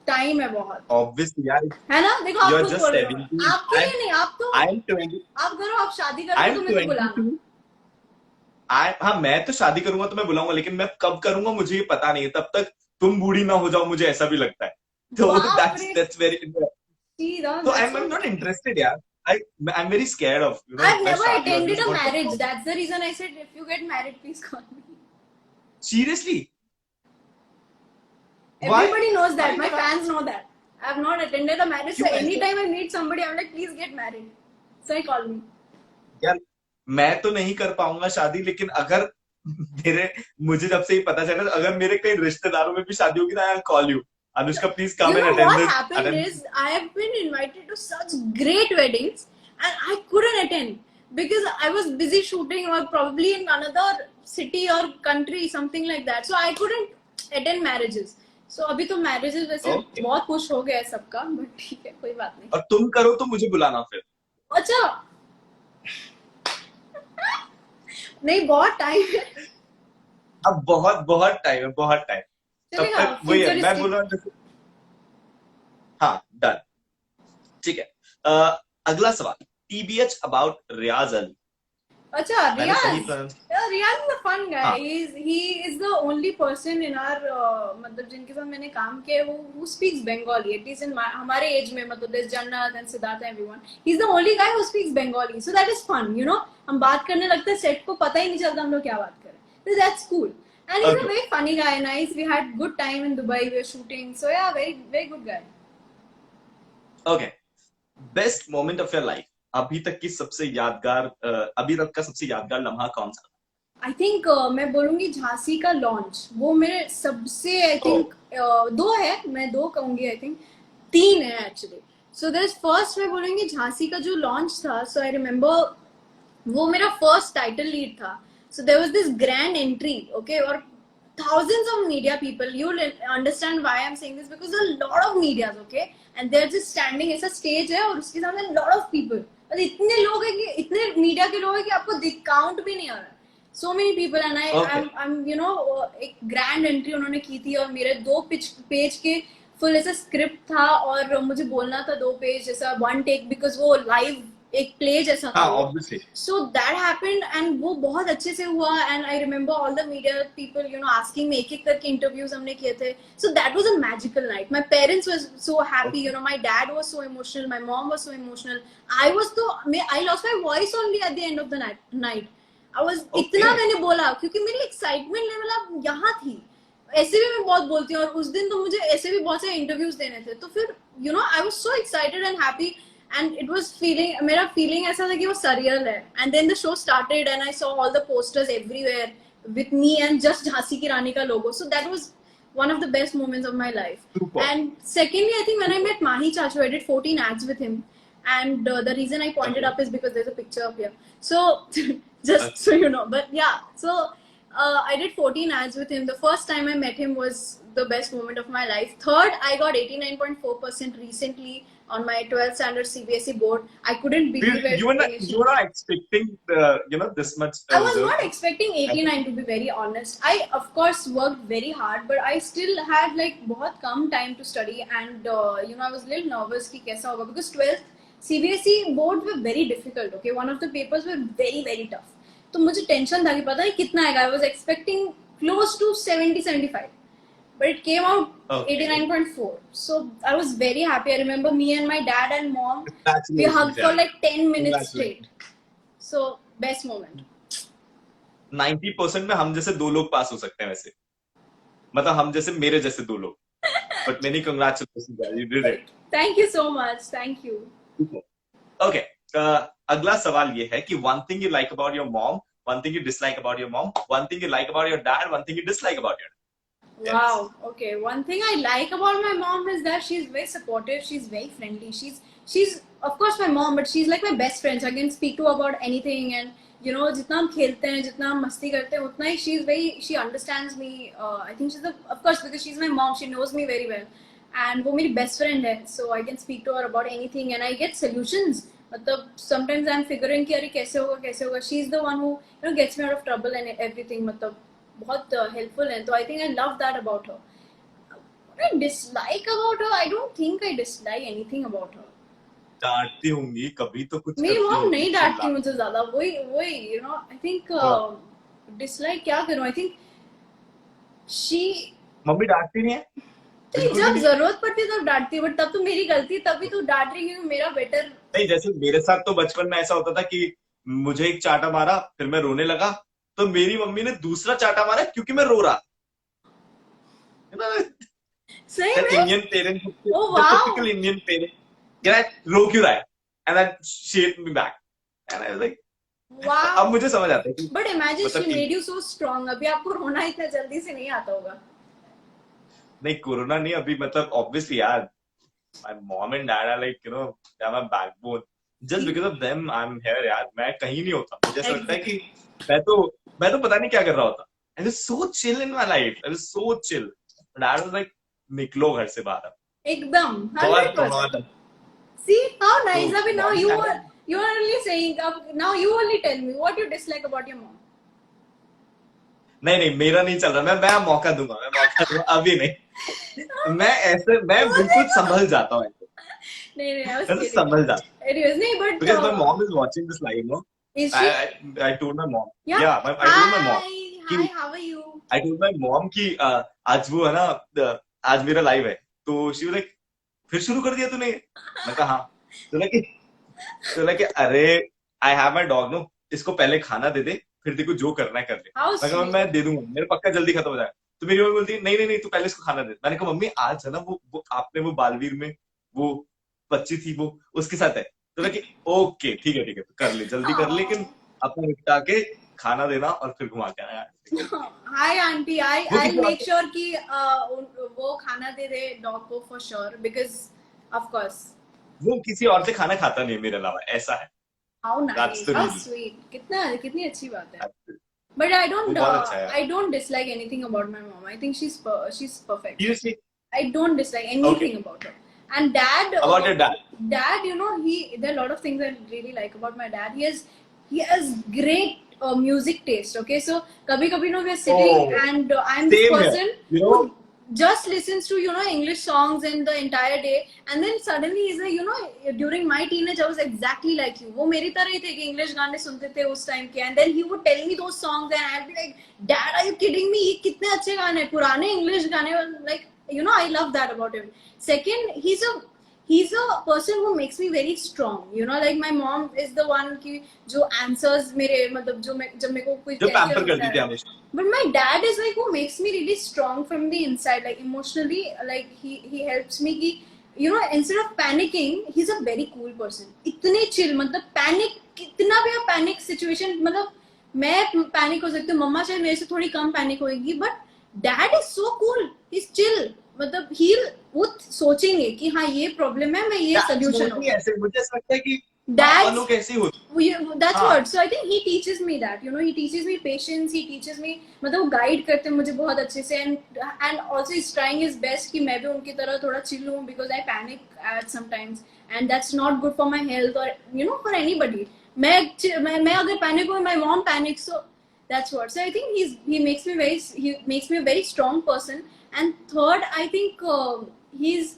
टाइम है बहुत, ऑब्वियसली यार, है ना। देखो यू आप आर खुद जस्ट बोल रहे हो, 17, आपके लिए नहीं, आप तो आई एम 20, आप करो, आप शादी आई करोगे एम तो मेरे को बुलाना। 22। हाँ मैं तो शादी करूंगा तो मैं बुलाऊंगा, लेकिन मैं कब करूंगा मुझे ये पता नहीं है, तब तक तुम बूढ़ी ना हो जाओ, मुझे ऐसा भी लगता है। तो बाप रे, दैट्स वेरी, सीधा तो I that's am so. Not interested यार, I am very scared of, you know, I've मैं never शादी वादी में attended से a बहुत डरता marriage. हूँ। That's the reason I said if you get married, please call me. Seriously? Why? Everybody knows that. Why My can? fans know that. I've not attended a marriage, so क्यों ऐसा? anytime I meet somebody, I'm like, please get married. So I call me. यार मैं तो नहीं कर पाऊंगा शादी, लेकिन अगर मेरे, मुझे जब से ही पता चला, अगर मेरे कई रिश्तेदारों में भी शादी होगी, तो I call you, Anushka please You come and know attend what this, happened attend. is I have been invited to such great weddings and I couldn't attend because I was busy shooting or probably in another city or country, something like that. So I couldn't attend marriages. So अभी तो marriages वैसे okay, बहुत push हो गया है सबका, but ठीक है, कोई बात नहीं। और तुम करो तो मुझे बुलाना फिर। अच्छा, नहीं बहुत टाइम है, अब बहुत बहुत टाइम है, बहुत टाइम। तब चलेगा तक वही है, मैं बोल फ्यूचरिस्टिक। रहा हूँ हाँ डन, ठीक है। अगला सवाल, टीबीएच अबाउट रियाज अली, अच्छा, मैंने सही Riyaz. Pronounce? Riyaz is a fun guy, हाँ, he is the only person in our मतलब जिनके साथ मैंने काम किया है वो who speaks Bengali, at least in हमारे एज में, मतलब there's Jannat and Siddharth and everyone, he's the only guy who speaks Bengali, so that is fun, you know, हम बात करने लगते हैं, सेट को पता ही नहीं चलता हम लोग क्या बात कर रहे हैं, so that's cool, and he's a okay very funny guy, nice, we had good time in Dubai, we were shooting, so yeah, very very good guy. Okay. Best moment of your life, अभी तक की सबसे यादगार, अभी तक का सबसे यादगार लम्हा कौन सा? आई थिंक मैं बोलूंगी झांसी का लॉन्च, वो मेरे सबसे, आई ओ, थिंक दो है, मैं दो कहूंगी, आई थिंक तीन है actually. So there is first, मैं बोलूंगी झांसी का जो लॉन्च था, सो आई रिमेम्बर वो मेरा फर्स्ट टाइटल लीड था, so there was this grand entry, okay, और thousands of media people, you'll understand why I'm saying this, because there are a lot of medias, okay, and they're just standing, ऐसा stage है और उसके सामने lot of people, और इतने लोग हैं कि, इतने मीडिया के लोग हैं कि आपको काउंट भी नहीं आ रहा, so many people, and okay, I'm you know, एक ग्रैंड एंट्री उन्होंने की थी, और मेरे 2 पेज के फुल ऐसा स्क्रिप्ट था, और मुझे बोलना था 2 पेज जैसा, 1 टेक, बिकॉज वो लाइव एक प्ले जैसा था हाँ वो, obviously. so that happened and वो बहुत अच्छे से हुआ, and I remember all the media people, you know, asking me, एक एक करके interviews हमने किए थे, so that was a magical night, my parents was so happy, you know, my dad was so emotional, my mom was so emotional, I lost my voice only at the end of the night. I was इतना okay, मैंने बोला क्योंकि मेरी excitement level अब यहाँ थी, ऐसे भी मैं बहुत बोलती हूँ, और उस दिन तो मुझे ऐसे भी बहुत सारे इंटरव्यूज देने थे, तो फिर you know I was so excited and happy, and it was feeling, मेरा feeling ऐसा था कि वो surreal है, and then the show started and I saw all the posters everywhere with me and just Jhansi की रानी का logo, so that was one of the best moments of my life. Super And secondly, I think when I met Mahi Chachu, I did 14 ads with him, and the reason I pointed okay, up is because there's a picture up here, so just so you know, but yeah, so I did 14 ads with him. The first time I met him was the best moment of my life. Third, I got 89.4% recently on my 12th standard CBSE board. I couldn't believe it You were initially. not expecting this much I was result. not expecting 89, to be very honest. I of course worked very hard, but I still had like बहुत कम time to study, and I was a little nervous कि कैसा होगा, because 12th CBSE board were very difficult. Okay, one of the papers were very very tough. तो मुझे tension था कि पता नहीं कितना आएगा. I was expecting close to 70-75, but it came out Okay. 89.4. So I was very happy. I remember me and my dad and mom, we Congratulations, hugged for यार. like 10 minutes Congratulations. straight. So best moment. 90% में हम जैसे 2 लोग पास हो सकते हैं वैसे, मतलब हम जैसे मेरे जैसे 2 लोग. But many congratulations, यार, you did it. Thank you so much. Thank you. Okay. अगला सवाल ये है कि one thing you like about your mom, one thing you dislike about your mom, one thing you like about your dad, one thing you dislike about your dad. Yes. Wow. Okay. One thing I like about my mom is that she's very supportive. She's very friendly. She's of course my mom, but she's like my best friend. So I can speak to her about anything, and जितना हम खेलते हैं, जितना हम मस्ती करते हैं, उतना ही she understands me. I think of course, because she's my mom, she knows me very well, and वो मेरी best friend है, so I can speak to her about anything, and I get solutions. मतलब sometimes I'm figuring कि अरे कैसे होगा. She's the one who gets me out of trouble and everything. मतलब बहुत helpful है. So I think I love that about her. What I dislike about her, I don't think I dislike anything about her. डांटती होंगी कभी तो कुछ मेरी करती मॉम होंगी, नहीं डांटती मुझे ज्यादा. वही आई थिंक डिसलाइक क्या करूं. आई थिंक शी मम्मी डांटती नहीं है बिल्कुल जब भी नहीं. जरूरत पड़ती है तब डांटती है, बट तब तो मेरी गलती है, तभी तो डांट रही हूँ. मेरा बेटर नहीं, जैसे मेरे साथ तो बचपन में ऐसा होता था कि मुझे एक चाटा मारा, फिर मैं रोने लगा, तो मेरी मम्मी ने दूसरा चाटा मारा क्योंकि मैं रो रहा. सही में. Indian parent, Oh, wow. Typical Indian parent, रो क्यों रहा है, and then shape me back, and I was like wow. अब मुझे समझ आता है कि बट इमेजिन मतलब शी कि मेड यू सो स्ट्रांग. अभी आपको रोना इतना जल्दी से नहीं आता होगा. नहीं, कोरोना नहीं अभी, मतलब ऑब्वियसली यार, my mom and dad are like they're my backbone. Just because of them I'm here यार. मैं कहीं नहीं होता. मुझे ऐसा लगता है कि मैं तो पता नहीं क्या कर रहा होता. I was so chill in my life. I was so chill. Dad was like निकलो घर से बाहर. एकदम बहुत 100%. See how nice. तो अभी now mom you are only saying, now you only tell me what you dislike about your mom. नहीं मेरा नहीं चल रहा. मैं मौका दूंगा. अभी नहीं. मैं बिल्कुल संभल जाता हूँ. नहीं I was मैं kidding. संभल जाता. Anyways, नहीं, but Because my mom is watching this live, no? is she? I told my mom. Yeah. Yeah, I told my mom. Hi, how are you? I told my mom कि आज वो है ना, आज मेरा live है, तो she was like, फिर शुरू कर दिया तूने? मैं कहा हाँ. तो like अरे I have my dog, no, इसको पहले खाना दे दे, फिर देखो जो करना है कर ले. How मैं कहा sweet. मैं दे दूंगा, मेरे पक्का जल्दी खत्म हो जाएगा. तो मेरी मम्मी बोलती है नहीं तू पहले इसको खाना दे. मैंने कहा मम्मी आज है ना वो आपने वो बालवीर में वो बच्ची थी वो उसके साथ है. तो लगे ओके ठीक है तो कर ले, जल्दी कर ले, लेकिन अपना निपटा के खाना देना और फिर घुमा के आना. Hi auntie, वो I'll किसी make sure कि वो खाना दे दे डॉग को for sure, because of course. वो किसी और से खाना खाता नहीं मेरे अलावा, ऐसा है. How That's nice, the how reason. sweet. कितनी अच्छी बात है. वो But I don't बहुत अच्छा है. I don't dislike anything about my mom. I think she's perfect. Seriously, I don't dislike anything about her. And dad, about your dad. Dad, there are a lot of things I really like about my dad. He has great music taste. Okay, so kabhi we are sitting, and I'm this Same here. person who just listens to English songs in the entire day, and then suddenly he's like, during my teenage I was exactly like you. वो मेरी तरह ही थे कि English गाने सुनते थे उस time के, and then he would tell me those songs, and I'd be like, Dad, are you kidding me? ये कितने अच्छे गाने हैं, पुराने English गाने. Like, I love that about him. Second, he's a person who makes me very strong. Like my mom is the one की जो answers मेरे, मतलब जब मेरे को कोई जो tension पैम्पर होता करती है. थी हमेशा. But my dad is like who makes me really strong from the inside, like emotionally. Like he helps me कि instead of panicking, he's a very cool person. इतने chill, मतलब panic, कितना भी panic situation, मतलब मैं panic हो सकती हूँ, मम्मा शायद मेरे से थोड़ी कम panic होगी, but dad is so cool, he's chill. मतलब वो सोचेंगे कि हाँ ये प्रॉब्लम है, मैं ये सोल्यूशन होगा. ऐसे मुझे ऐसा लगता है कि पापा Dads, लोग ऐसे ही होते that's हाँ what. So I think he teaches me that. You know, he teaches me patience. He teaches me, मतलब वो गाइड करते हैं मुझे बहुत अच्छे से, and also he's trying his best कि मैं भी उनकी तरह थोड़ा chill हूँ, because I panic at sometimes, and that's not good for my health, or you know, for anybody. मैं अगर panic हूँ, my mom panics, so that's what. So I think he makes me a very strong person. And third, I think he's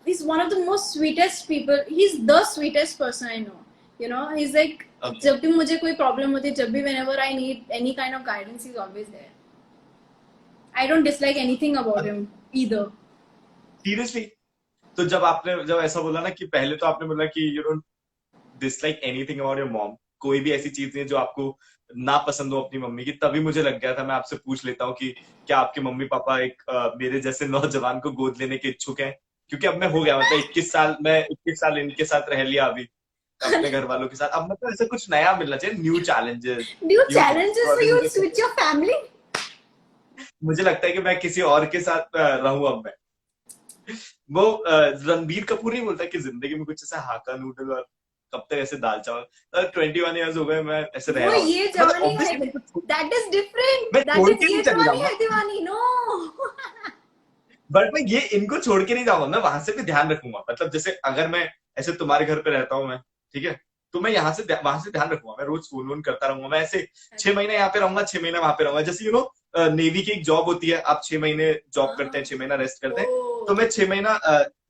he's one of the most sweetest people. He's the sweetest person I know. You know, he's like, okay जब भी मुझे कोई problem होती है, जब भी whenever I need any kind of guidance, he's always there. I don't dislike anything about him either. Seriously. तो जब ऐसा बोला ना कि पहले तो आपने बोला कि you don't dislike anything about your mom, कोई भी ऐसी चीज नहीं है जो आपको ना पसंद हो अपनी मम्मी की, तभी मुझे लग गया था मैं आपसे पूछ लेता हूँ कि क्या आपके मम्मी पापा एक मेरे जैसे नौजवान को गोद लेने के इच्छुक हैं, क्योंकि अब मैं हो गया, मतलब 21 साल, मैं 21 साल इनके साथ रह लिया अभी अपने घर वालों के साथ, अब मतलब ऐसा कुछ नया मिलना चाहिए, new challenges, Do you new things, challenge तो us so अभी you'll switch your family? मुझे लगता है कि मैं किसी और के साथ रहूं अब मैं। वो रणबीर कपूर नहीं बोलता कि जिंदगी में कुछ ऐसा हाका नूडल और कब तक ऐसे दाल चावल, 21 ईयर्स हो गए मैं ऐसे रह वो रहा हूँ, ये मतलब जवानी है, ऑब्वियसली that is different. मैं That छोड़ is के नहीं ये चले जवानी जाऊंगा, है दीवानी. No. बट मैं ये इनको छोड़ के नहीं जाऊंगा, मैं वहां से भी ध्यान रखूंगा, मतलब जैसे अगर मैं ऐसे तुम्हारे घर पे रहता हूँ मैं, ठीक है, तो मैं यहाँ से वहां से ध्यान रखूंगा, मैं रोज फोन वोन करता रहूंगा, मैं ऐसे 6 महीने यहाँ पे रहूंगा, 6 महीने वहां पे रहूंगा, जैसे नेवी की एक जॉब होती है, आप 6 महीने जॉब करते हैं, 6 महीना रेस्ट करते हैं, तो Oh, मैं 6 महीना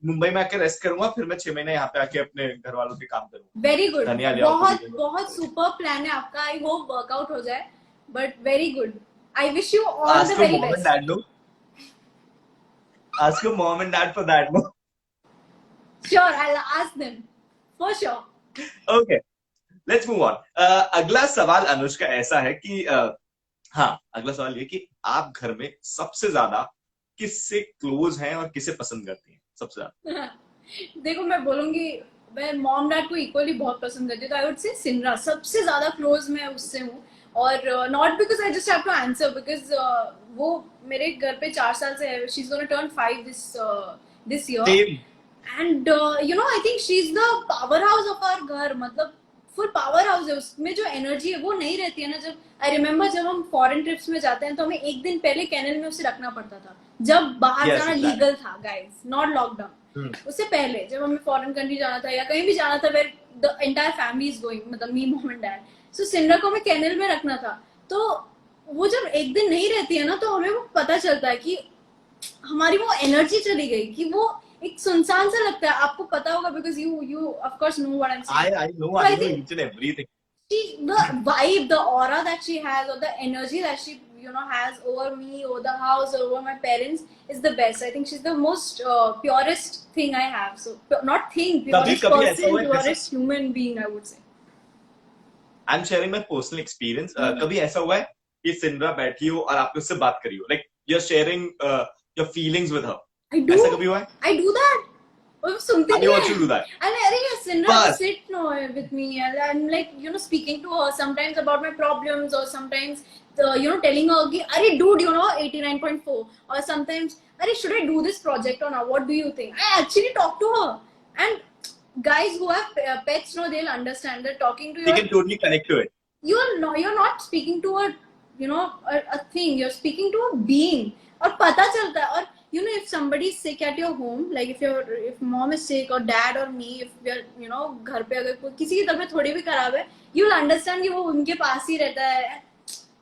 मुंबई में आके रेस्ट करूंगा, फिर मैं 6 महीने यहाँ पे आके अपने घर वालों के काम करूंगा, very good. धनिया ले आओ पूरी बहुत बहुत सुपर प्लान है आपका. I hope वर्कआउट हो जाए. But very good. I wish you all the ask very mom and best. Dad no, ask mom and dad for that no. Sure, I'll ask them for sure. Okay, let's move on. अगला सवाल अनुष्का ऐसा है कि हाँ, अगला सवाल ये कि आप घर में सबसे ज्यादा किससे क्लोज हैं और किसे पसंद करती हैं सबसे ज्यादा? देखो, मैं बोलूंगी, मैं मॉम डैड को इक्वली बहुत पसंद करती हूँ, तो आई वुड से सिमरा सबसे ज्यादा क्लोज मैं उससे हूँ. और not because I just have to answer, because वो मेरे घर पे 4 साल से है. She is gonna turn 5 this year. Same. And you know, I think she is the powerhouse of our घर. मतलब फुल पावर हाउस है. उसमें जो एनर्जी है वो नहीं रहती है ना. जब आई रिमेम्बर, जब हम फॉरेन ट्रिप्स में जाते हैं तो हमें एक दिन पहले कैनल में उसे रखना पड़ता था, जब बाहर यस जाना एग्जैक्टली। लीगल था गाइस, नॉट लॉकडाउन. उससे पहले जब हमें फॉरेन कंट्री जाना था या कहीं भी जाना था, where the entire family is going, मतलब me, mom and dad, so Simra को हमें कैनल में रखना था. तो वो जब एक दिन नहीं रहती है ना, तो हमें वो पता चलता है कि हमारी वो एनर्जी चली गई, कि वो एक सुनसान सा लगता है. आपको पता होगा, because you of course know what I am saying. I know, So I I know think each and everything. the vibe, the aura that she has, or the energy that she, you know, has over me, over the house, or over my parents, is the best. I think she's the most purest thing I have. So not thing, कभी purest कभी ऐसा person, हुआ है जैसे, purest human being, I would say. I am sharing my personal experience, Mhm. कभी ऐसा हुआ है कि सिंड्रा बैठी हो और आपने उससे बात करी हो, like you are sharing your feelings with her, I do. ऐसा कभी हुआ है? I do that. वो सुनती आई नहीं वांट है. टू डू दैट, अरे Sindra, बस sit no with me, and I'm like, you know, speaking to her sometimes about my problems, or sometimes you know, telling her कि अरे dude, you know, 89.4, or sometimes अरे should I do this project or not, what do you think. I actually talk to her. And guys who have pets know, they'll understand that talking to we your, can totally connect to it. you're not speaking to a, you know, a thing, you're speaking to a being. और पता चलता है. और you know, if somebody is sick at your home, like if mom is sick, or dad or me, if we are, you know, घर पे अगर कोई किसी की तबीयत थोड़ी भी खराब है, you'll understand कि वो उनके पास ही रहता है.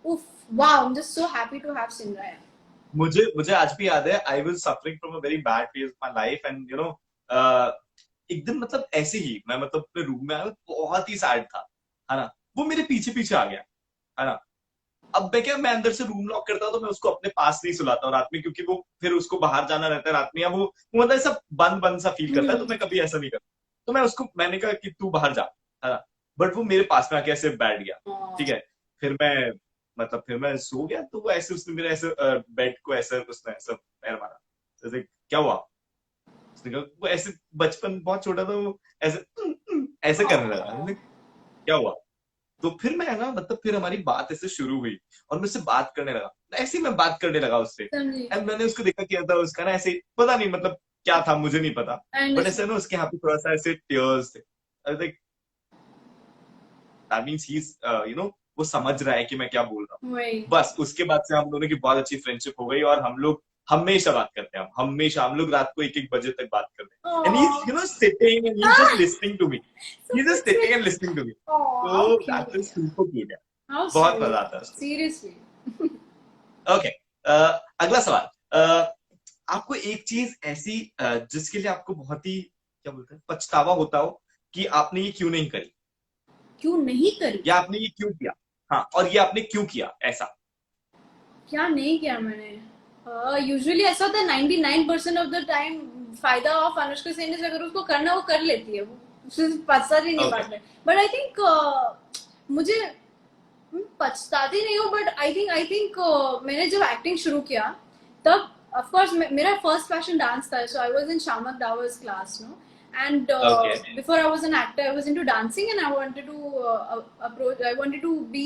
उफ, wow, I'm just so happy to have Sindra. मुझे मुझे आज भी याद है, I was suffering from a very bad phase my life, and you no एक दिन मतलब ऐसे ही मैं मतलब अपने रूम में आया, बहुत ही सैड था, है ना, वो मेरे पीछे पीछे आ गया, है ना। अब मैं अंदर से रूम लॉक करता हूँ, तो मैं उसको अपने पास नहीं सुलाता हूँ रात में, क्योंकि वो फिर उसको बाहर जाना रहता है रात में, या वो मतलब ऐसा बंद बंद सा फील करता है, तो मैं कभी ऐसा नहीं करता। तो मैंने कहा कि तू बाहर जा, है ना, बट वो मेरे पास में आके ऐसे बैठ गया, ठीक है। फिर मैं सो गया, तो वो ऐसे उसने मेरे ऐसे बेड को ऐसे उसने ऐसा पैर मारा, जैसे क्या हुआ, उसने कहा, वो ऐसे बचपन बहुत छोटा था, वो ऐसे ऐसे करने लगा, मैंने कहा, क्या हुआ। तो फिर मैं ना मतलब फिर हमारी बात ऐसे शुरू हुई, और मैं उससे बात करने लगा, ऐसे ही मैं बात करने लगा उससे, समझी. एंड मैंने उसको देखा किया था, उसका ना ऐसे पता नहीं मतलब क्या था, मुझे नहीं पता, I बट ऐसे understand. ना उसके यहाँ पे थोड़ा सा ऐसे टीयर्स थे, like that means he is वो समझ रहा है कि मैं क्या बोल रहा हूँ। वही। बस उसके बाद से हम दोनों की बहुत अच्छी फ्रेंडशिप हो गई और हम लोग हमेशा बात करते हैं। हम लोग रात को 1-1 बजे तक बात करते हैं। And he Oh, sitting and he just listening to me, he super just sitting and sweet. Listening to me. Oh, how तो that cute. Is super cute है। How बहुत मजा sweet. आता है उसको। Seriously. ओके, अगला सवाल। आपको एक चीज ऐसी जिसके लिए आपको बहुत ही क्या बोलते हैं पछतावा होता हो कि आपने ये क्यों नहीं करी, क्यों नहीं करी? या आपने ये क्यों किया, हाँ, और ये आपने क्यों किया ऐसा? क्या नहीं किया मैंने? यूजुअली ऐसा होता है 99% ऑफ द टाइम फायदा ऑफ अनुष्का सेन is अगर उसको करना वो कर लेती है, वो सिर्फ पछता ही नहीं ओके, बात है। बट आई थिंक मुझे पछताती नहीं हूँ, बट आई थिंक मैंने जब एक्टिंग शुरू किया तब ऑफ कोर्स मेरा फर्स्ट पैशन डांस था, so I was in Shiamak Davar's class no, and okay, before I was an actor I was into dancing and I wanted to I wanted to be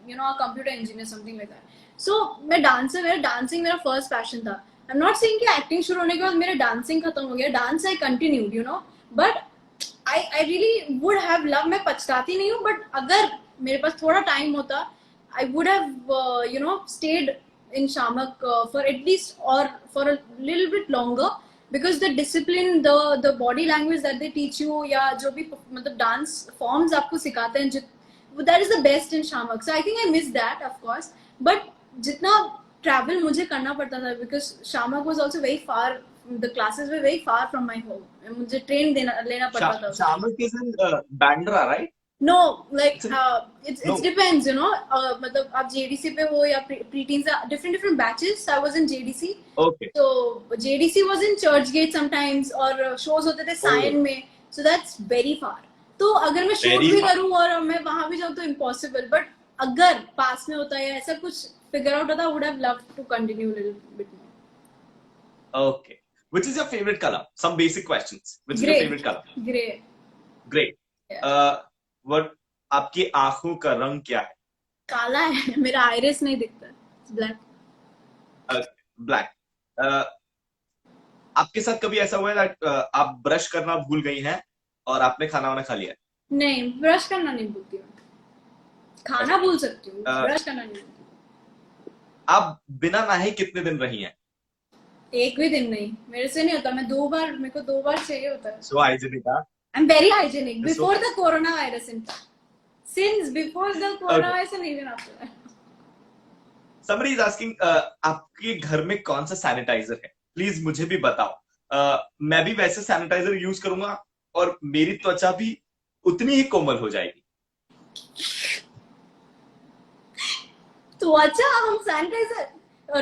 a computer engineer, something like that. So मैं dancer, मेरा dancing मेरा first passion था। I am not saying कि acting शुरू होने के बाद मेरा डांसिंग खत्म हो गया, dance I continued but I really would have loved, मैं पछताती नहीं हूँ, बट अगर मेरे पास थोड़ा टाइम होता I would have stayed in Shamak for at least or for a little bit longer, because the discipline, the body language that they teach you, या जो भी मतलब dance forms आपको सिखाते हैं, that is the best in Shamak. So I think I missed that of course, but जितना travel मुझे करना पड़ता था, because Shamak was also very far, the classes were very far from my home, मुझे train लेना पड़ता था। शामिल किस in Bandra, right? No, like It's it's no, depends, मतलब आप JDC पे हो या pre-teens, different batches. I was in JDC, okay, so JDC was in Churchgate sometimes, और shows होते थे oh, Sion में, so that's very far. तो अगर मैं shoot very भी far, करूँ और मैं वहाँ भी जाऊँ तो impossible, but अगर पास में होता है ऐसा कुछ figure out होता, I would have loved to continue a little bit more. okay. Which is your favorite color? Some basic questions. Which is your Grey, favorite color? grey. Great. Yeah. What आपकी आंखों का रंग क्या है? काला है, मेरा iris नहीं दिखता, it's black. ब्लैक। आपके साथ कभी ऐसा हुआ है that, आप ब्रश करना भूल गई हैं और आपने खाना वाना खा लिया है? नहीं, ब्रश करना नहीं भूलती हूँ, खाना अच्छा, भूल सकती हूँ, अ, ब्रश करना नहीं भूलती हूँ। आप बिना नहाए कितने दिन रही हैं? एक भी दिन नहीं, मेरे से नहीं होता, मेरे को 2 बार चाहिए होता है। So hygienic, huh? I'm very hygienic So before the coronavirus, in fact. Since before the okay. coronavirus and even after that. Somebody is asking, आपके घर में कौन सा सैनिटाइजर है? प्लीज मुझे भी बताओ। मैं भी वैसे सैनिटाइजर यूज करूंगा और मेरी त्वचा भी उतनी ही कोमल हो जाएगी। तो अच्छा, हम सैनिटाइजर,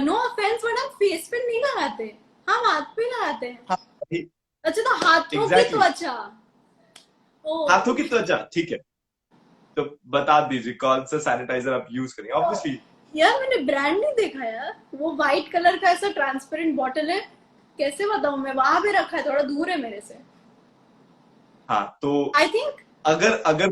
नो ऑफेंस, बट हम फेस पे नहीं लगाते, हम हाथ पे लगाते हैं। हाँ, अच्छा, तो हाथों की त्वचा, हाथों की त्वचा, ठीक है, तो बता दीजिए कौन सा सैनिटाइजर आप यूज करेंगे। ऑब्वियसली यार मैंने ब्रांड नहीं देखा यार, वो व्हाइट कलर का ऐसा ट्रांसपेरेंट बॉटल है, कैसे बताऊं मैं, वहां पे रखा है, थोड़ा दूर है मेरे से। हाँ, तो आई थिंक अगर अगर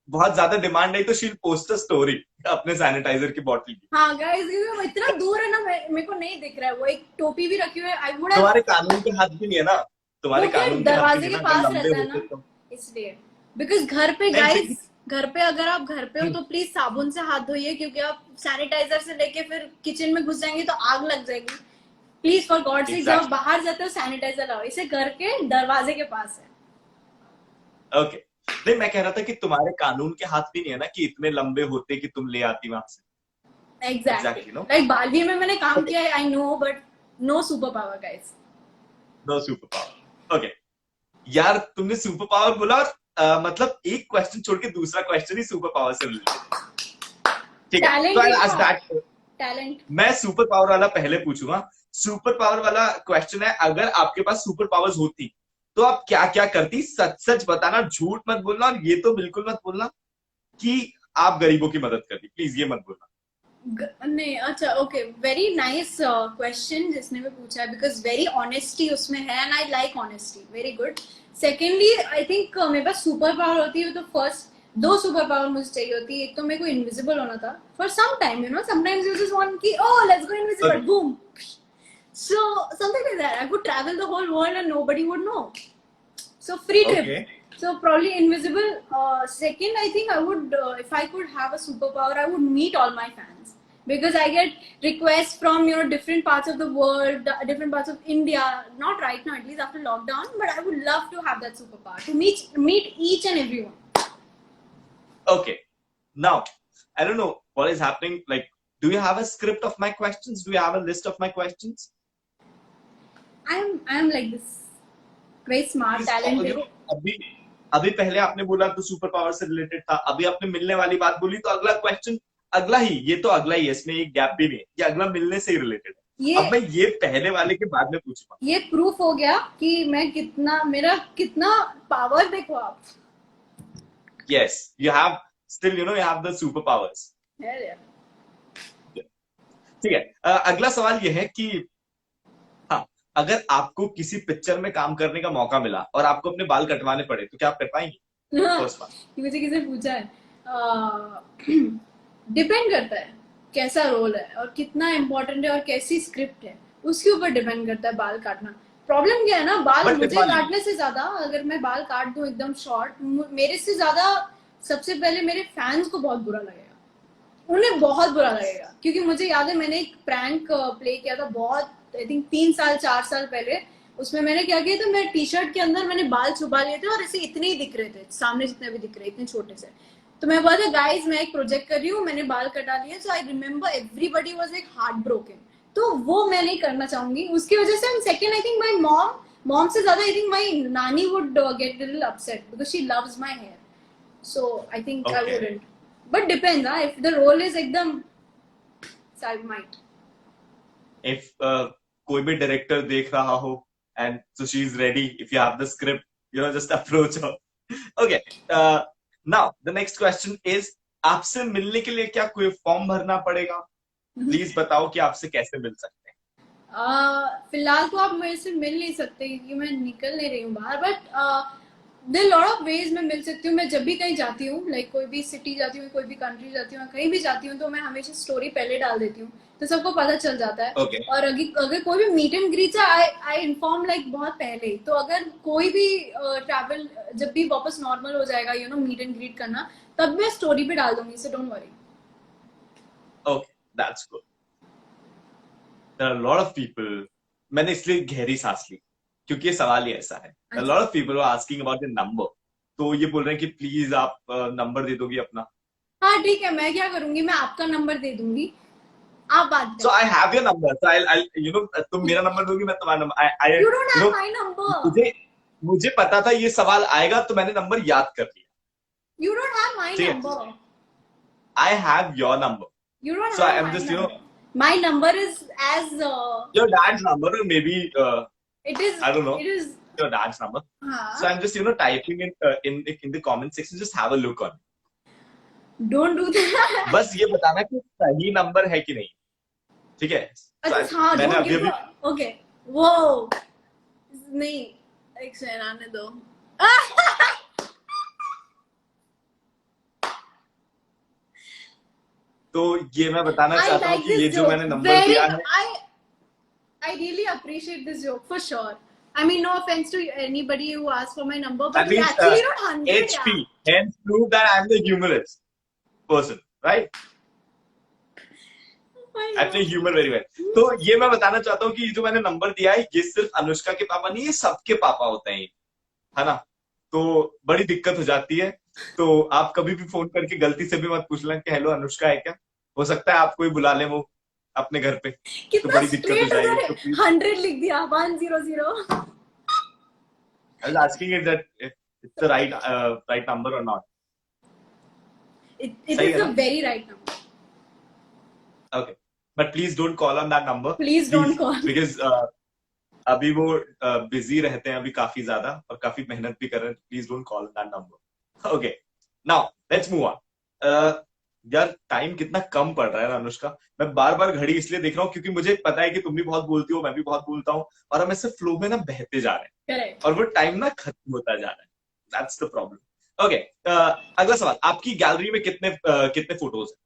बहुत ज्यादा डिमांड है तो शील पोस्ट अ स्टोरी अपने सैनिटाइजर की बॉटल की। हाँ गाइस, इतना दूर है ना, मेरे को नहीं दिख रहा है, वो एक टोपी भी रखी हुई है। आई वुड तुम्हारे कानून के हाथ भी नहीं है ना, तुम्हारे कानून के हाथ दरवाजे भी के नहीं पास है, रहता है ना, तो इसलिए। बिकॉज घर पे गाइस, घर पे अगर आप घर पे हो तो प्लीज साबुन से हाथ धोइए, क्योंकि आप सैनिटाइजर से लेके फिर किचन में घुस जाएंगे तो आग लग जाएगी। प्लीज फॉर गॉड सेक, जब बाहर जाते हो सैनिटाइजर लाओ, इसे घर के दरवाजे के पास है। ओके, नहीं मैं कह रहा था कि तुम्हारे कानून के हाथ भी नहीं है ना कि इतने लंबे होते कि तुम ले आती वहां से। एग्जैक्टली, लाइक बालवीर में मैंने काम किया है, I know, but no super power guys, no super power. Okay यार, तुमने सुपर पावर बोला और मतलब एक क्वेश्चन छोड़ के दूसरा क्वेश्चन ही सुपर पावर से रिलेटेड। ठीक है, तो टैलेंट मैं सुपर पावर वाला पहले पूछूंगा। सुपर पावर वाला क्वेश्चन है, अगर आपके पास सुपर पावर्स होती तो आप क्या क्या करती? सच सच बताना, झूठ मत बोलना, और ये तो बिल्कुल मत बोलना कि आप गरीबों की मदद करती, प्लीज ये मत बोलना। नहीं, अच्छा, ओके, वेरी नाइस क्वेश्चन जिसने भी पूछा है, बिकॉज वेरी ऑनेस्टी उसमें है, and I like honesty, very good. Secondly, I think मेरे पास सुपर पावर होती है तो फर्स्ट 2 सुपर पावर मुझे चाहिए होती है। एक तो मेरे को इनविजिबल होना था for some time, sometimes you just want कि oh let's go invisible, boom, so something like that. I would travel the whole world and nobody would know, so free trip, So probably invisible. Second, I think I would, if I could have a superpower, I would meet all my fans, because I get requests from different parts of the world, different parts of India. Not right now, at least after lockdown, but I would love to have that superpower to meet each and everyone. Okay. Now, I don't know what is happening. Like, do you have a script of my questions? Do you have a list of my questions? I am like this very smart, talented. अभी पहले आपने बोला तो super power से related था, अभी आपने मिलने वाली बात बोली, तो अगला क्वेश्चन अगला ही, ये तो अगला ही है, इसमें एक गैप भी नहीं है, ये अगला मिलने से ही रिलेटेड है। अब मैं ये पहले वाले के बाद में पूछूंगा। ये प्रूफ हो गया कि मैं मेरा कितना पावर देखो आप। Yes, you have still you have the super powers. ठीक है, अगला सवाल ये है कि हाँ, अगर आपको किसी पिक्चर में काम करने का मौका मिला और आपको अपने बाल कटवाने पड़े तो क्या आप कटवाएंगे? मुझे किसी ने पूछा है, डिपेंड करता है कैसा रोल है और कितना इम्पोर्टेंट है और कैसी स्क्रिप्ट है, उसके ऊपर डिपेंड करता है बाल काटना। प्रॉब्लम क्या है ना, बाल मुझे काटने से ज्यादा, अगर मैं बाल काट दूं एकदम शॉर्ट, मेरे से ज्यादा सबसे पहले मेरे फैंस को बहुत बुरा लगेगा, उन्हें बहुत बुरा लगेगा। क्योंकि मुझे याद है मैंने एक प्रैंक प्ले किया था बहुत, आई थिंक 3-4 साल पहले। उसमें मैंने क्या किया था, मैं टी शर्ट के अंदर मैंने बाल छुपा लिए थे और ऐसे इतने ही दिख रहे थे, सामने जितने भी दिख रहे, इतने छोटे से। तो मैं बोला था गाइस मैं एक प्रोजेक्ट कर रही हूँ, मैंने बाल कटा लिए। So I remember everybody was like heart broken. तो वो मैं नहीं करना चाहूंगी उसकी वजह से। Second, I think my mom से ज्यादा I think my nani would get little upset because she loves my hair. So I think I wouldn't, but depends, if the role is एकदम, सो आई माइट। इफ कोई भी director देख रहा हो and so she is ready, if you have the script, just approach her. Okay, now the next question is, आपसे मिलने के लिए क्या कोई फॉर्म भरना पड़ेगा? प्लीज बताओ कि आपसे कैसे मिल सकते हैं। फिलहाल तो आप मेरे से मिल नहीं सकते क्योंकि मैं निकल नहीं रही हूँ बाहर, but there lot of ways मैं मिल सकती हूँ। मैं जब भी कहीं जाती हूँ, लाइक कोई भी सिटी जाती हूँ, कोई भी कंट्री जाती हूँ, कहीं भी जाती हूँ, तो मैं हमेशा स्टोरी पहले डाल देती हूँ, तो सबको पता चल जाता है। Okay. और अगर कोई भी मीट एंड ग्रीट है, आई इन्फॉर्म लाइक बहुत पहले। तो अगर कोई भी ट्रैवल जब भी वापस नॉर्मल हो जाएगा, मीट एंड ग्रीट करना, तब मैं स्टोरी पे डाल दूंगी, so don't worry. Okay, that's good. There are lot of people, मैंने इसलिए गहरी सांस ली क्योंकि ये सवाल ही ऐसा है। A lot of people are asking about the number, तो ये बोल रहे हैं कि प्लीज आप नंबर दे दोगी अपना। हाँ ठीक है, मैं क्या करूंगी, मैं आपका नंबर दे दूंगी, आप बात करो। So I have your number, so I'll तुम मेरा नंबर दोगी, मैं तुम्हारा number. You don't have my number. मुझे पता था ये सवाल आएगा, तो मैंने नंबर याद कर लिया। You don't have my number. I have your number. You don't so have I'm my just number. My number is as your dad's number, or maybe it is. I don't know. It is your dad's number. So I'm just typing in the comment section. Just have a look on. Don't do that. बस ये बताना कि सही number है कि नहीं, ठीक है? अच्छा हाँ, मैंने अभी ओके, वो नहीं, एक सेकंड आने दो। तो ये मैं बताना चाहता हूँ कि ये जो मैंने नंबर दिया है, I really appreciate this joke for sure. I mean, no offense to anybody who asked for my number, but it's actually not 100. HP, hence prove that I'm the humorous person, right? I play humor very well. तो ये मैं बताना चाहता हूँ कि जो मैंने number दिया है, ये सिर्फ अनुष्का के पापा नहीं, ये सबके पापा होते हैं, है ना? तो बड़ी दिक्कत हो जाती है। तो आप कभी भी फोन करके गलती से भी मत पूछ लें कि हेलो अनुष्का है क्या, हो सकता है आपको ही बुला ले वो अपने घर पे, तो बड़ी दिक्कत हो जाएगी। 100 लिख दिया, 100। I was asking it that if it's the right number or not. It is the very right number. Okay, but please don't call on that number. Please don't call. Because अभी वो बिजी रहते हैं अभी काफी ज्यादा और काफी मेहनत भी कर रहे हैं। Please don't call on that number. Okay, now let's move on. यार टाइम कितना कम पड़ रहा है ना अनुष्का, मैं बार बार घड़ी इसलिए देख रहा हूँ क्योंकि मुझे पता है कि तुम भी बहुत बोलती हो, मैं भी बहुत बोलता हूँ, और हम ऐसे फ्लो में ना बहते जा रहे हैं और वो टाइम ना खत्म होता जा रहा है। That's the problem. ओके, अगला सवाल, आपकी गैलरी में कितने फोटोज हैं?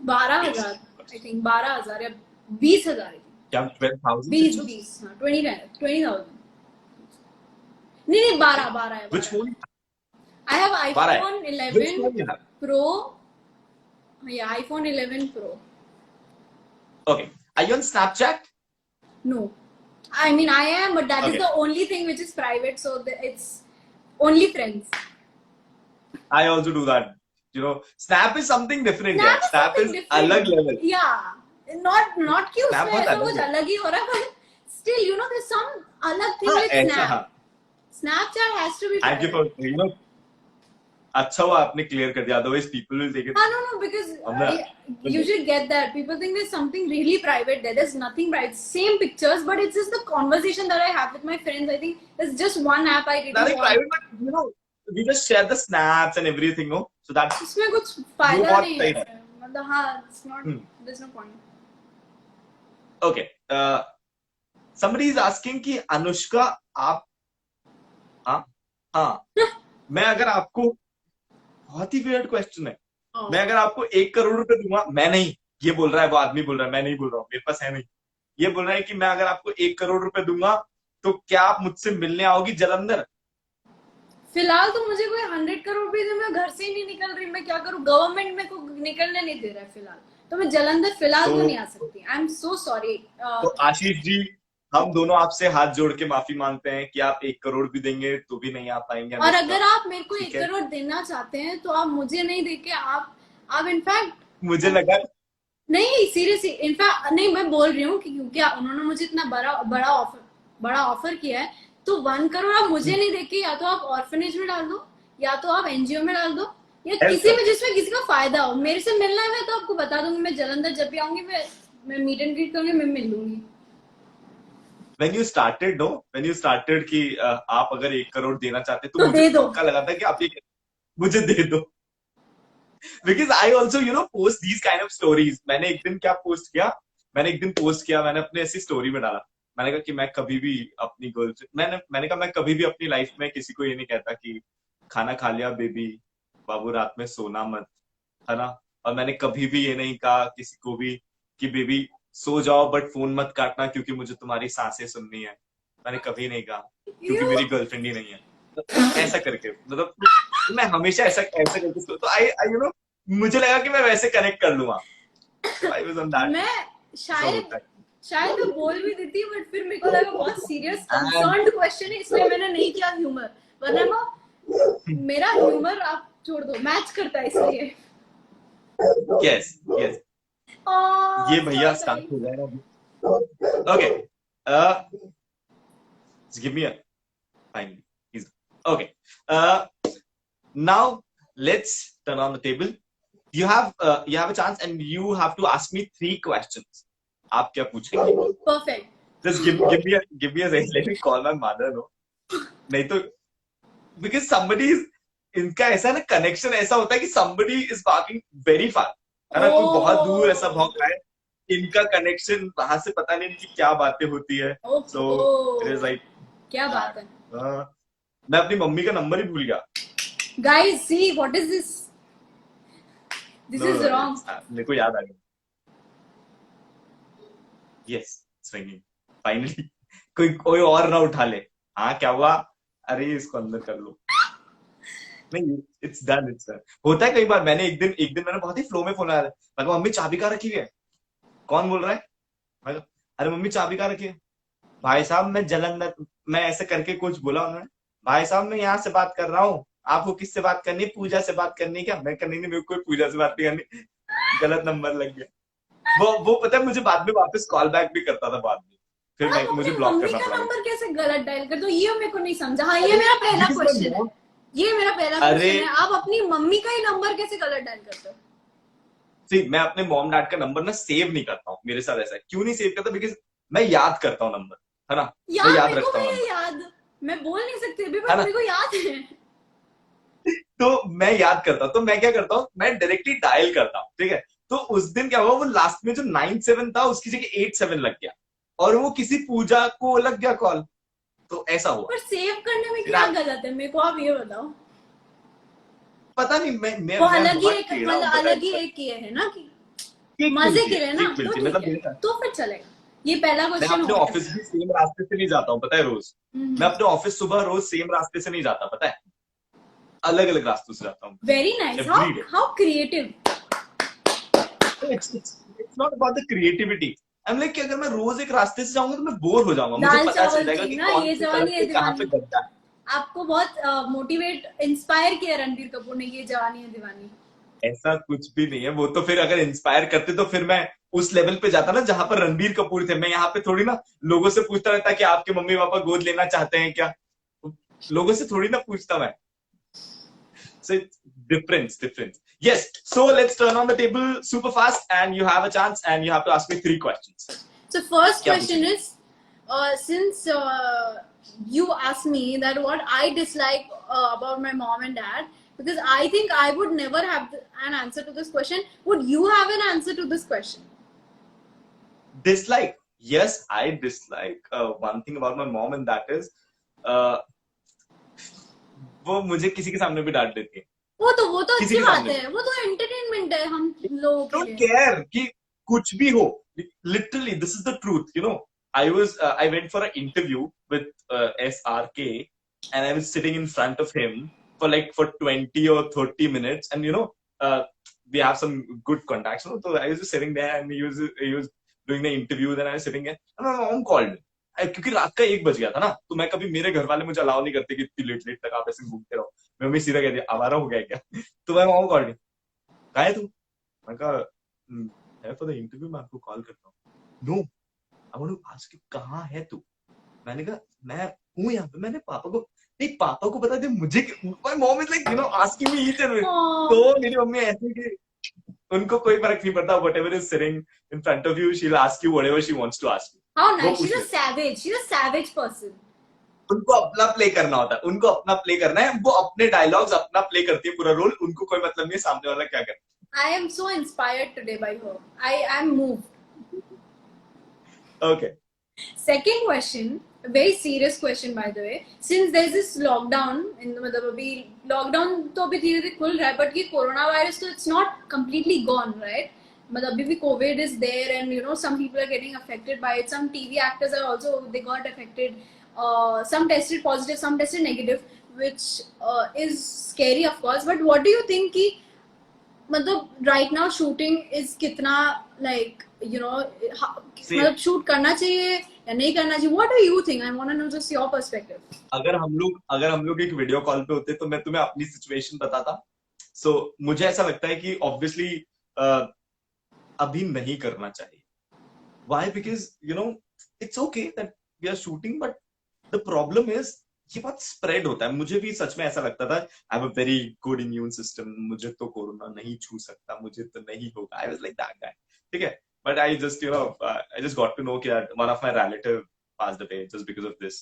12,000 आई थिंक, 12,000 या 20,000। क्या 12,000? 20 20,000 नहीं 12 है। Which one? I have 12 है। iPhone Which 11 phone you have? Pro. Yeah, iPhone 11 Pro. Okay. Are you on Snapchat? No, I mean I am, but that is Okay. the only thing which is private, so it's only friends. I also do that. You know, Snap is something different, Snap यार. is Snap something is different. अलग level. Yeah, not कि Snap उसमें बहुत ऐसा अलग कुछ है। अलग ही हो रहा है, but still, you know, there's some अलग thing हाँ, with ऐसा Snap. हाँ। Snapchat has to be Thank you private. for, you know, अच्छा हुआ आपने क्लियर कर दिया, otherwise people will take it. No, because हमने you should get that. People think there's something really private there. There's nothing private. Same pictures, but it's just the conversation that I have with my friends. I think it's just one app I really nothing want. private, but you know, we just share the snaps and everything, no? So that's इसमें कुछ वो फायदा बहुत नहीं सही है. है। मतलब हाँ, it's not. There's no point. Okay. Somebody is asking कि अनुष्का आप हाँ हाँ मैं अगर आपको बहुत ही weird question है। Oh. मैं अगर आपको 1 करोड़ रुपए दूंगा, मैं नहीं, ये बोल रहा है, वो आदमी बोल रहा है, मैं नहीं बोल रहा हूँ, मेरे पास है नहीं। ये बोल रहा है कि मैं अगर आपको 1 करोड़ रुपए दूंगा तो क्या आप मुझसे मिलने आओगी जलंधर? फिलहाल तो मुझे कोई 100 करोड़ भी दे, मैं घर से ही नहीं निकल रही, मैं क्या करूँ? गवर्नमेंट मेरे को निकलने नहीं दे रहा है फिलहाल, तो मैं जलंधर फिलहाल तो नहीं आ सकती। I am so sorry. तो आशीष जी, हम दोनों आपसे हाथ जोड़ के माफी मांगते हैं कि आप 1 करोड़ भी देंगे तो भी नहीं आ पाएंगे। और अगर आप मेरे को ठीक 1 है? करोड़ देना चाहते हैं तो आप मुझे नहीं देके आप इनफैक्ट मुझे लगा नहीं, सीरियसली इनफैक्ट नहीं, मैं बोल रही हूँ कि क्योंकि उन्होंने मुझे इतना बड़ा ऑफर किया है, तो 1 करोड़ आप मुझे नहीं देके या तो आप ऑर्फनेज में डाल दो, या तो आप एनजीओ में डाल दो, या किसी में जिसमें किसी का फायदा हो। मेरे से मिलना है तो आपको बता दूंगी, मैं जलंधर जब भी आऊंगी मैं मीट एंड ग्रीट करूंगी, मैं मिल लूंगी। when you started कि आप अगर 1 करोड़ देना चाहते तो मुझे दे दो। पक्का लगा था कि आप ये मुझे दे दो, because I also post these kind of stories। मैंने एक दिन क्या पोस्ट किया, मैंने अपने ऐसी स्टोरी में डाला, मैंने कहा कि मैं कभी भी अपनी गर्लफ्रेंड मैंने कहा मैं कभी भी अपनी लाइफ में किसी को ये नहीं कहता कि खाना खा लिया बेबी, बाबू रात में सोना मत, है ना। और मैंने कभी भी ये नहीं कहा किसी को भी कि बेबी सो जाओ बट फोन मत काटना क्योंकि मुझे तुम्हारी सांसें सुननी है। मैंने कभी नहीं कहा क्योंकि मेरी गर्लफ्रेंड ही नहीं है। तो ऐसा करके मतलब मैं हमेशा ऐसा करके तो आई मुझे लगा कि मैं वैसे कनेक्ट कर लूंगा। I was on that. मैं शायद मैं बोल भी देती, बट फिर मेरे को लगा बहुत सीरियस कंसर्न्ड क्वेश्चन है, इसलिए मैंने नहीं किया ह्यूमर, वरना मेरा ह्यूमर आप छोड़ दो, मैच करता है इसलिए। यस यस ये भैया स्टार्ट हो जाएगा। Okay give me a fine okay now let's turn on the table। you have a chance and you have to ask me 3 questions। आप क्या पूछेंगे? Perfect। just give me a second, let me call my mother। no नहीं तो because somebody is इनका ऐसा ना connection ऐसा होता है कि somebody is barking very far, है ना। कोई बहुत दूर ऐसा भौंक रहा है, इनका कनेक्शन वहां से पता नहीं इनकी क्या बातें होती है। so it is like क्या बात है। मैं अपनी मम्मी का नंबर ही भूल गया। Guys, see what is this? This is wrong। मेरे को याद आ गया। Yes, swinging। Finally, कोई और ना उठा ले। हाँ क्या हुआ? अरे इसको अंदर कर लो। नहीं, it's done। होता है कई बार। मैंने एक दिन मैंने बहुत ही फ्लो में फोन आया। मैं कहा मम्मी चाबी कहाँ रखी है? कौन बोल रहा है? मैं कहा अरे मम्मी चाबी कहाँ रखी है? भाई साहब मैं जलंधर, मैं ऐसे करके कुछ बोला उन्होंने। भाई साहब मैं यहाँ से बात कर रहा हूँ, आपको किससे बात करनी है? पूजा से बात करनी है क्या? मैं करनी नहीं, मेरे को पूजा से बात नहीं करनी। गलत नंबर लग गया। वो पता है मुझे बाद में वापस कॉल बैक भी करता था बाद में, फिर मुझे ब्लॉक करना पड़ा। नंबर कैसे गलत डायल कर दो, ये मेरे को नहीं समझा। हाँ ये मेरा पहला क्वेश्चन है, ये मेरा पहला क्वेश्चन है। आप अपनी मम्मी का ही नंबर कैसे गलत डायल करते हो? मैं अपने मॉम डैड का नंबर ना सेव नहीं करता हूँ। मेरे साथ ऐसा है। क्यों नहीं सेव करता? बिकॉज मैं याद करता हूँ नंबर, है ना। मैं याद रखता हूँ। याद मैं बोल नहीं सकती अभी, पर मेरे को याद है। तो मैं याद करता हूँ, तो मैं क्या करता हूँ, मैं डायरेक्टली डायल करता हूँ। ठीक है, तो उस दिन क्या हुआ, वो लास्ट में जो 97 था उसकी जगह 87 लग गया और वो किसी पूजा को लग गया कॉल। तो ऐसा हुआ। पर सेव करने में क्या गलत है, मेरे को आप ये बताओ। पता नहीं, मैं अलग ही एक किए है ना कि मजे के लिए ना, तो फिर चलेगा। ये पहला क्वेश्चन। मैं अपने ऑफिस भी सेम रास्ते से नहीं जाता हूँ, पता है। रोज मैं अपने ऑफिस सुबह रोज सेम रास्ते से नहीं जाता, पता है। अलग अलग रास्तों से जाता हूँ Very nice. Every day. How creative. It's not about the creativity. I'm like कि अगर मैं रोज एक रास्ते से जाऊंगा तो मैं बोर हो जाऊंगा. मुझे दाल पता चल चावल जाएगा किंग कि ना, कौन ये सी जवानी सड़क है पे कहाँ पे दीवानी. गड्ढा है. आपको बहुत मोटिवेट इंस्पायर किया रणबीर कपूर ने, ये जवानी है दीवानी. ऐसा कुछ भी नहीं है. वो तो फिर अगर इंस्पायर करते तो फिर मैं उस लेवल पे जाता ना जहां पर रणबीर कपूर थे. मैं यहाँ पे थोड़ी ना लोगों से पूछता रहता कि आपके मम्मी पापा गोद लेना चाहते हैं क्या. लोगों से थोड़ी ना पूछता मैं. So it's difference. Yes. So let's turn on the table super fast, and you have a chance, and you have to ask me 3 questions. So first क्या question पूछेंगे? is, since you asked me that what I dislike about my mom and dad, because I think I would never have an answer to this question. Would you have an answer to this question? Dislike. Yes, I dislike one thing about my mom, and that is uh, वो मुझे किसी के सामने भी डांट देती है. वो तो किसी अच्छी के बात सामने. है. वो तो एंटरटेनमेंट है हम लोगों के Don't लिए. care कि कुछ भी हो. Literally, this is the truth. I went for an interview with SRK, and I was sitting in front of him for 20 or 30 minutes, and we have some good contacts. So I was just sitting there, and he was doing the interview. Then I was sitting there, and my mom called me. क्योंकि रात का 1 बज गया था ना, तो मैं कभी मेरे घर वाले मुझे अलाउ नहीं करते कि इतनी लेट लेट तक आप ऐसे घूमते रहो. मैं मम्मी सीधा कहती आवारा हो गया क्या. तो मैं मॉम कॉल कहा है तू. मैं कहा है फॉर द इंटरव्यू, मैं आपको कॉल करता हूँ. No, I want to ask you कहाँ है तू. मैंने कहा मैं हूँ यहाँ पे. मैंने पापा को नहीं, पापा को बता दे मुझे. My mom is like asking me each and every. तो मेरी मम्मी ऐसे कि उनको कोई फर्क नहीं पड़ता. Whatever is sitting in front of you, she will ask you whatever she wants to ask you. How nice. She's a savage person. उनको अपना प्ले करना होता है. उनको अपना प्ले करना है. वो अपने डायलॉग्स अपना प्ले करती है पूरा रोल. उनको कोई मतलब नहीं सामने वाला क्या करे. I am so inspired today by her. I am moved. Okay. Second question, a very serious question by the way. Since there's this lockdown, मतलब अभी lockdown तो अभी धीरे धीरे खुल रहा है, but ये corona virus तो it's not completely gone, right? मतलब अभी भी COVID is there, and some people are getting affected by it. Some TV actors are also, they got affected. Some tested positive, some tested negative, which is scary of course. But what do you think कि मतलब right now shooting is कितना like मतलब shoot करना चाहिए या नहीं करना चाहिए? What do you think? I want to know just your perspective. अगर हम लोग एक वीडियो कॉल पे होते तो मैं तुम्हें अपनी सिचुएशन बताता. सो मुझे ऐसा लगता है कि ऑब्वियसली अभी नहीं करना चाहिए. Why? Because it's okay that we are shooting, but the problem is ये बहुत स्प्रेड होता है. मुझे भी सच में ऐसा लगता था. I have a very good immune system, मुझे तो कोरोना नहीं छू सकता, मुझे तो नहीं होगा. I was like that guy. ठीक है, but I just got to know कि one of my relative passed away just because of this.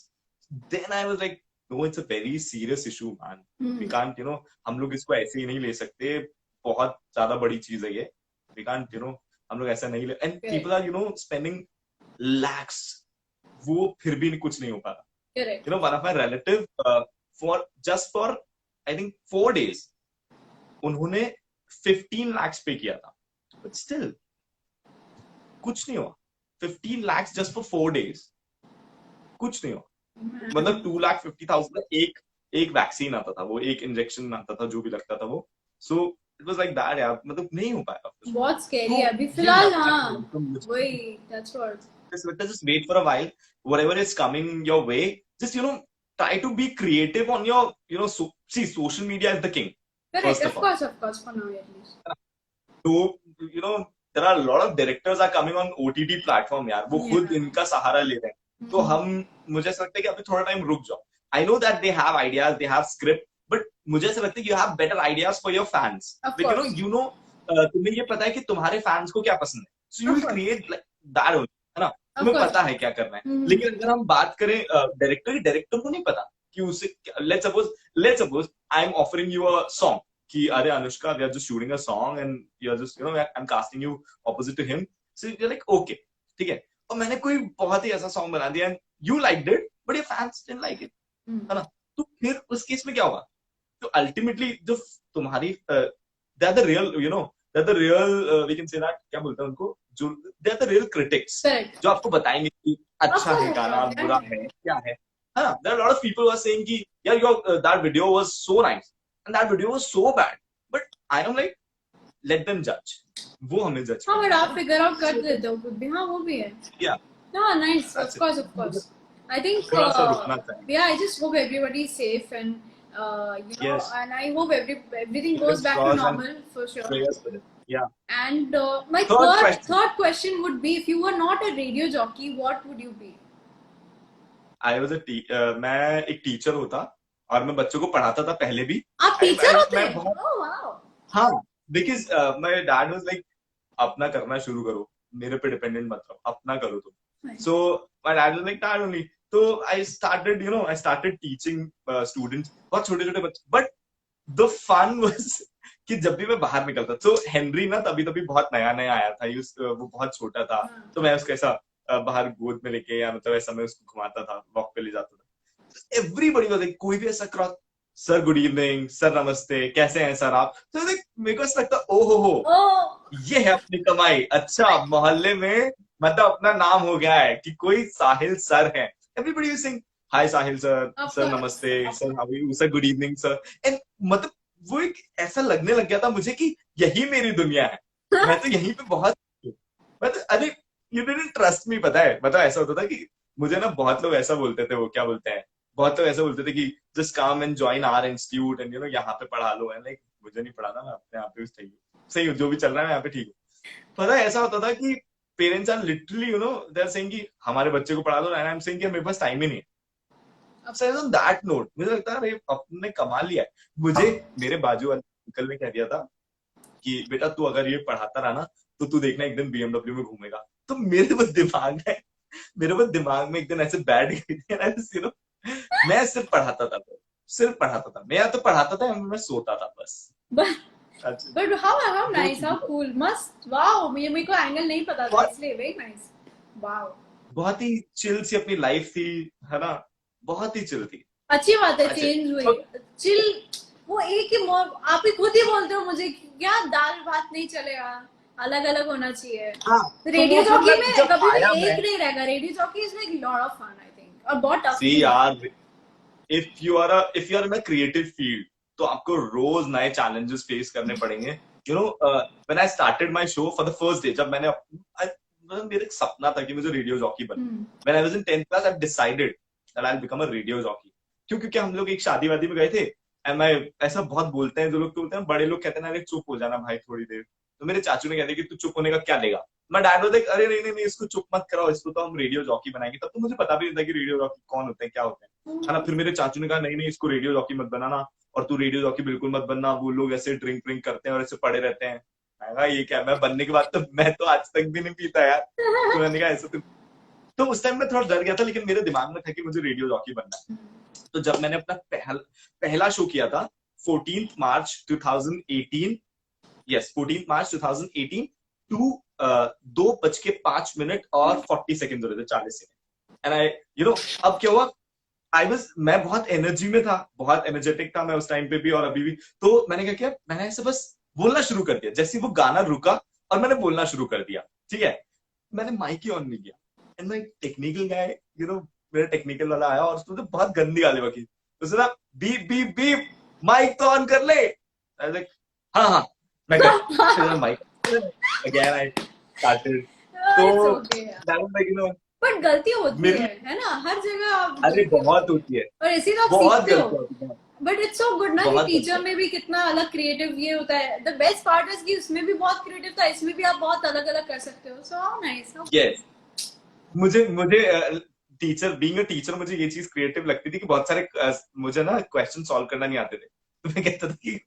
Then I was like, no, it's a very serious issue, man. We can't, हम लोग इसको ऐसे ही नहीं ले सकते. बहुत ज्यादा बड़ी चीज है ये. We can't, हम लोग ऐसा नहीं ले. And people are, spending lakhs. वो फिर भी कुछ नहीं हो पा रहा. Correct. One of my relative for I think 4 days उन्होंने 15 lakhs पे किया था. But still कुछ नहीं हुआ. 15 lakhs just for 4 days. कुछ नहीं हुआ. मतलब 2,50,000 का एक वैक्सीन आता था, वो एक इंजेक्शन आता था, जो भी लगता था वो. So it was like that यार. मतलब नहीं हो पाया. बहुत स्कैरी है अभी फिलहाल. हाँ वही, that's what. Just wait for a while. Whatever is coming your way, just try to be creative on your see, social media is the king. Correct. Of course for now at least. So there are a lot of directors are coming on OTT platform यार. वो खुद इनका सहारा ले रहे हैं. तो मुझे ऐसा लगता है कि अभी थोड़ा टाइम रुक जाओ. I know that they have ideas, they have script, but मुझे ऐसा लगता है कि you have better ideas for your fans. Like, तुम्हें ये पता है कि तुम्हारे फैंस को क्या पसंद है. So you will create like that only, है ना. तुम्हें पता है क्या करना है. लेकिन अगर हम बात करें डायरेक्टर को नहीं पता कि उसे. Let's suppose I am offering you a song कि अरे Anushka, we are just shooting a song and you are just I'm casting you opposite to him. So you're like okay, ठीक है. और मैंने कोई बहुत ही ऐसा सॉन्ग बना दिया and you liked it but your fans didn't like it, है ना. तो फिर उस केस में क्या होगा. तो अल्टीमेटली जो तुम्हारी they are the real we can say that, क्या बोलते हैं उनको, जो they are the real critics, जो आपको बताएंगे कि अच्छा है गाना, बुरा है, क्या है. हाँ, there are a lot of people who are saying कि यार that video was so nice. and that video was so bad, but I am like, let them judge, वो हमें जज हाँ, करना बट है आप ना। फिगर आउट कर देते हो खुद भी, हाँ वो भी है। Yeah, हाँ, nice, that's of it. Course, of course. I think, थोड़ा सा रुकना चाहिए। yeah, I just hope everybody is safe and, Yes, and I hope everything goes fingers back to crossed and normal for sure. prayers for it. Yeah. And my Third question. third question would be, if you were not a radio jockey, what would you be? I was मैं एक teacher होता और मैं बच्चों को पढ़ाता था पहले भी। आप टीचर होते मैं हैं? बहुत, Oh wow. हाँ, because my dad was like, अपना करना शुरू करो, मेरे पे डिपेंडेंट मत रहो, अपना करो तुम। Nice. So my dad was like dad only, तो आई स्टार्टेड टीचिंग स्टूडेंट्स, बहुत छोटे छोटे बच्चे, बट द फन वाज कि जब भी मैं बाहर निकलता, तो हेनरी ना तभी तभी बहुत नया नया आया था, वो बहुत छोटा था, हाँ। तो मैं उसको ऐसा बाहर गोद में लेके, या मतलब ऐसा मैं उसको घुमाता था, वॉक पे ले जाता था। एवरीबॉडी वाज लाइक, कोई भी ऐसा cross, sir good evening, sir नमस्ते, कैसे हैं सर आप, तो मेरे को ऐसा लगता, ओ हो, Oh, ये है अपनी कमाई, अच्छा मोहल्ले में मतलब अपना नाम हो गया है कि कोई साहिल सर है। Everybody will sing hi Sahil sir, of sir course. नमस्ते, sir how are you, sir good evening sir. And मतलब वो एक ऐसा लगने लग गया था मुझे कि यही मेरी दुनिया है, मैं तो यहीं पे बहुत, मतलब अरे यू डिडंट ट्रस्ट मी, पता है, मतलब ऐसा होता था कि मुझे ना बहुत लोग ऐसा बोलते थे, वो क्या बोलते हैं, बहुत लोग ऐसा बोलते थे कि just come and join our institute and यहाँ पे पढ़ा लो, एंड लाइक मुझे नहीं पढ़ाना, मैं अपने आप पे सही हूँ, सही हूँ, जो भी चल रहा है मैं यहाँ पे ठीक हूँ। पता है ऐसा होता था कि parents are literally they are saying कि हमारे बच्चे को पढ़ा दो, एंड आई एम सेइंग कि मेरे पास टाइम ही नहीं है। अब सर ऑन दैट नोट मुझे लगता है अरे अपने कमा लिया है। मुझे मेरे बाजू वाले अंकल ने कह दिया था कि बेटा तू अगर ये पढ़ाता रहा ना, तो तू देखना एक दिन बीएमडब्ल्यू में घूमेगा। तो मेरे बस दिमाग में एक दिन ऐसे बैठ गई थी, मैं सिर्फ पढ़ाता था, सिर्फ पढ़ाता था मैं, या तो पढ़ाता था या मैं सोता था बस। but how nice, how cool, must, wow, मेरे को एंगल नहीं पता था, इसलिए very nice, wow. बहुत ही चिल सी अपनी लाइफ थी, है ना, बहुत ही चिल थी। अच्छी बात है, अच्छा, चेंज हुई, चिल। वो एक ही आप ही खुद ही बोलते हो मुझे क्या दाल भात नहीं चलेगा, अलग अलग होना चाहिए। हाँ, रेडियो तो जॉकी मतलब में जब कभी भी आया एक मैं, नहीं रहेगा, radio jockey is like lot of fun I think, और बहुत टफ सी यार, if you are in a creative field, तो आपको रोज नए चैलेंजेस फेस करने पड़ेंगे। When I started my show for the first day, जब मैंने मेरा एक सपना था कि मुझे रेडियो जॉकी बनना। When I was in 10th class I decided that I will become a radio jockey. क्योंकि हम लोग एक शादी वादी में गए थे, एंड मैं ऐसा बहुत बोलते हैं, जो लोग तो बोलते हैं, बड़े लोग कहते हैं ना, चुप हो जाना भाई थोड़ी देर, तो मेरे चाचू ने कहा कि तू चुप होने का क्या लेगा। मैं डैड को देख, अरे नहीं नहीं नहीं, इसको चुप मत कराओ, इसको तो हम रेडियो जॉकी बनाएंगे। तब तो मुझे पता भी नहीं था कि रेडियो जॉकी कौन होते हैं, क्या होते हैं, है ना। फिर मेरे चाचू ने कहा नहीं नहीं, इसको रेडियो जॉकी मत बनाना, और तू रेडियो जॉकी बिल्कुल मत बनना, वो लोग ऐसे ड्रिंक ड्रिंक करते हैं और ऐसे पड़े रहते हैं। मैं कहा ये क्या, मैं बनने के बाद तो मैं तो आज तक भी नहीं पीता यार। तो मैंने कहा ऐसे तो उस टाइम में थोड़ा डर गया था, लेकिन मेरे दिमाग में था कि मुझे रेडियो जॉकी बनना है। तो जब मैंने अपना पहला शो किया था 14 मार्च 2018, यस 14 मार्च 2018 टू 2:05 और 40 सेकंड हो रहे थे, 40 सेकंड। एंड आई अब क्या हुआ, मैं बहुत एनर्जी में था, बहुत एनर्जेटिक था मैं उस टाइम पे भी और अभी भी। तो मैंने क्या किया, मैंने ऐसे बस बोलना शुरू कर दिया, जैसे वो गाना रुका और मैंने बोलना शुरू कर दिया, ठीक है। मैंने माइक ही ऑन नहीं किया, एंड माय टेक्निकल गाय, मेरा टेक्निकल वाला आया और उसने बहुत गंदी गाली बकी। उसने ना बीप बीप बीप, माइक तो ऑन कर ले। हाँ हाँ मैं कर माइक अगेन आई स्टार्टेड। तो बट गलती होती है ना, हर जगह अरे बहुत होती है, और ऐसे तो आप बहुत सीखते हो। होती है। बट इट्स सो गुड ना कि टीचर में भी कितना अलग क्रिएटिव ये होता है। द बेस्ट पार्ट इज कि उसमें भी बहुत क्रिएटिव था, इसमें भी आप बहुत अलग अलग कर सकते हो। So how nice. यस, मुझे टीचर, बीइंग अ टीचर, मुझे ये चीज क्रिएटिव लगती थी कि बहुत सारे मुझे ना क्वेश्चन सॉल्व करना नहीं आते थे, तो मैं कहता था कि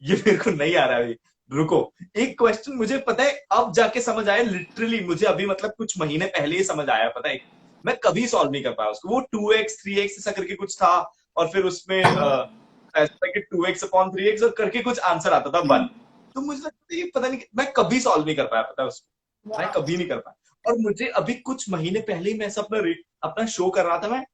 ये मेरे को नहीं आ रहा है, रुको। एक क्वेश्चन मुझे पता है अब जाके समझ आया, लिटरली मुझे अभी मतलब कुछ महीने पहले ही समझ आया, पता है मैं कभी सॉल्व नहीं कर पाया उसको। वो 2x 3x ऐसा करके कुछ था, और फिर उसमें ऐसा कि 2x/3x और करके कुछ आंसर आता था 1। तो मुझे लगता था ये पता नहीं, मैं कभी सॉल्व नहीं कर पाया, पता है उसको, मैं कभी नहीं कर पाया। और मुझे अभी कुछ महीने पहले ही मैं ऐसा अपना शो कर रहा था मैं,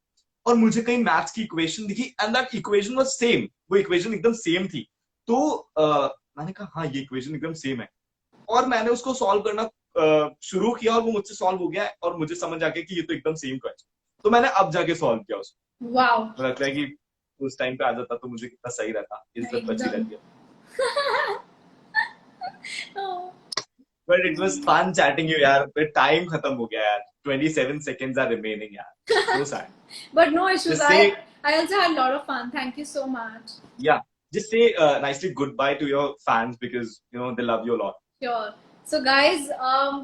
और मुझे कहीं मैथ्स की इक्वेशन दिखी, and that equation was same, वो इक्वेशन एकदम सेम थी। तो मैंने कहा हाँ ये इक्वेशन एकदम सेम है, और मैंने उसको सॉल्व करना शुरू किया, और वो मुझसे सॉल्व हो गया, और मुझे समझ आ गया कि ये तो एकदम सेम क्वेश्चन। तो मैंने अब जाके सॉल्व किया उसको। वाओ, मुझे लगता है कि उस टाइम पे आ जाता तो मुझे कितना सही रहता, इज्जत बची एकदम। रहती है। But it was fun chatting you यार, टाइम खत्म हो गया यार, 27 seconds आर रिमेनिंग यार, so sad. But no issues. Just say I also had a lot of fun. Thank you so much. yeah, just say nicely goodbye to your fans because you know they love you a lot. Sure. So, guys,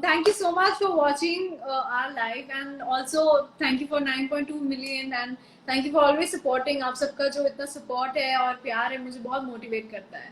thank you so much for watching our live, and also thank you for 9.2 million, and thank you for always supporting. आप सबका जो इतना support है और प्यार है मुझे बहुत motivate करता है.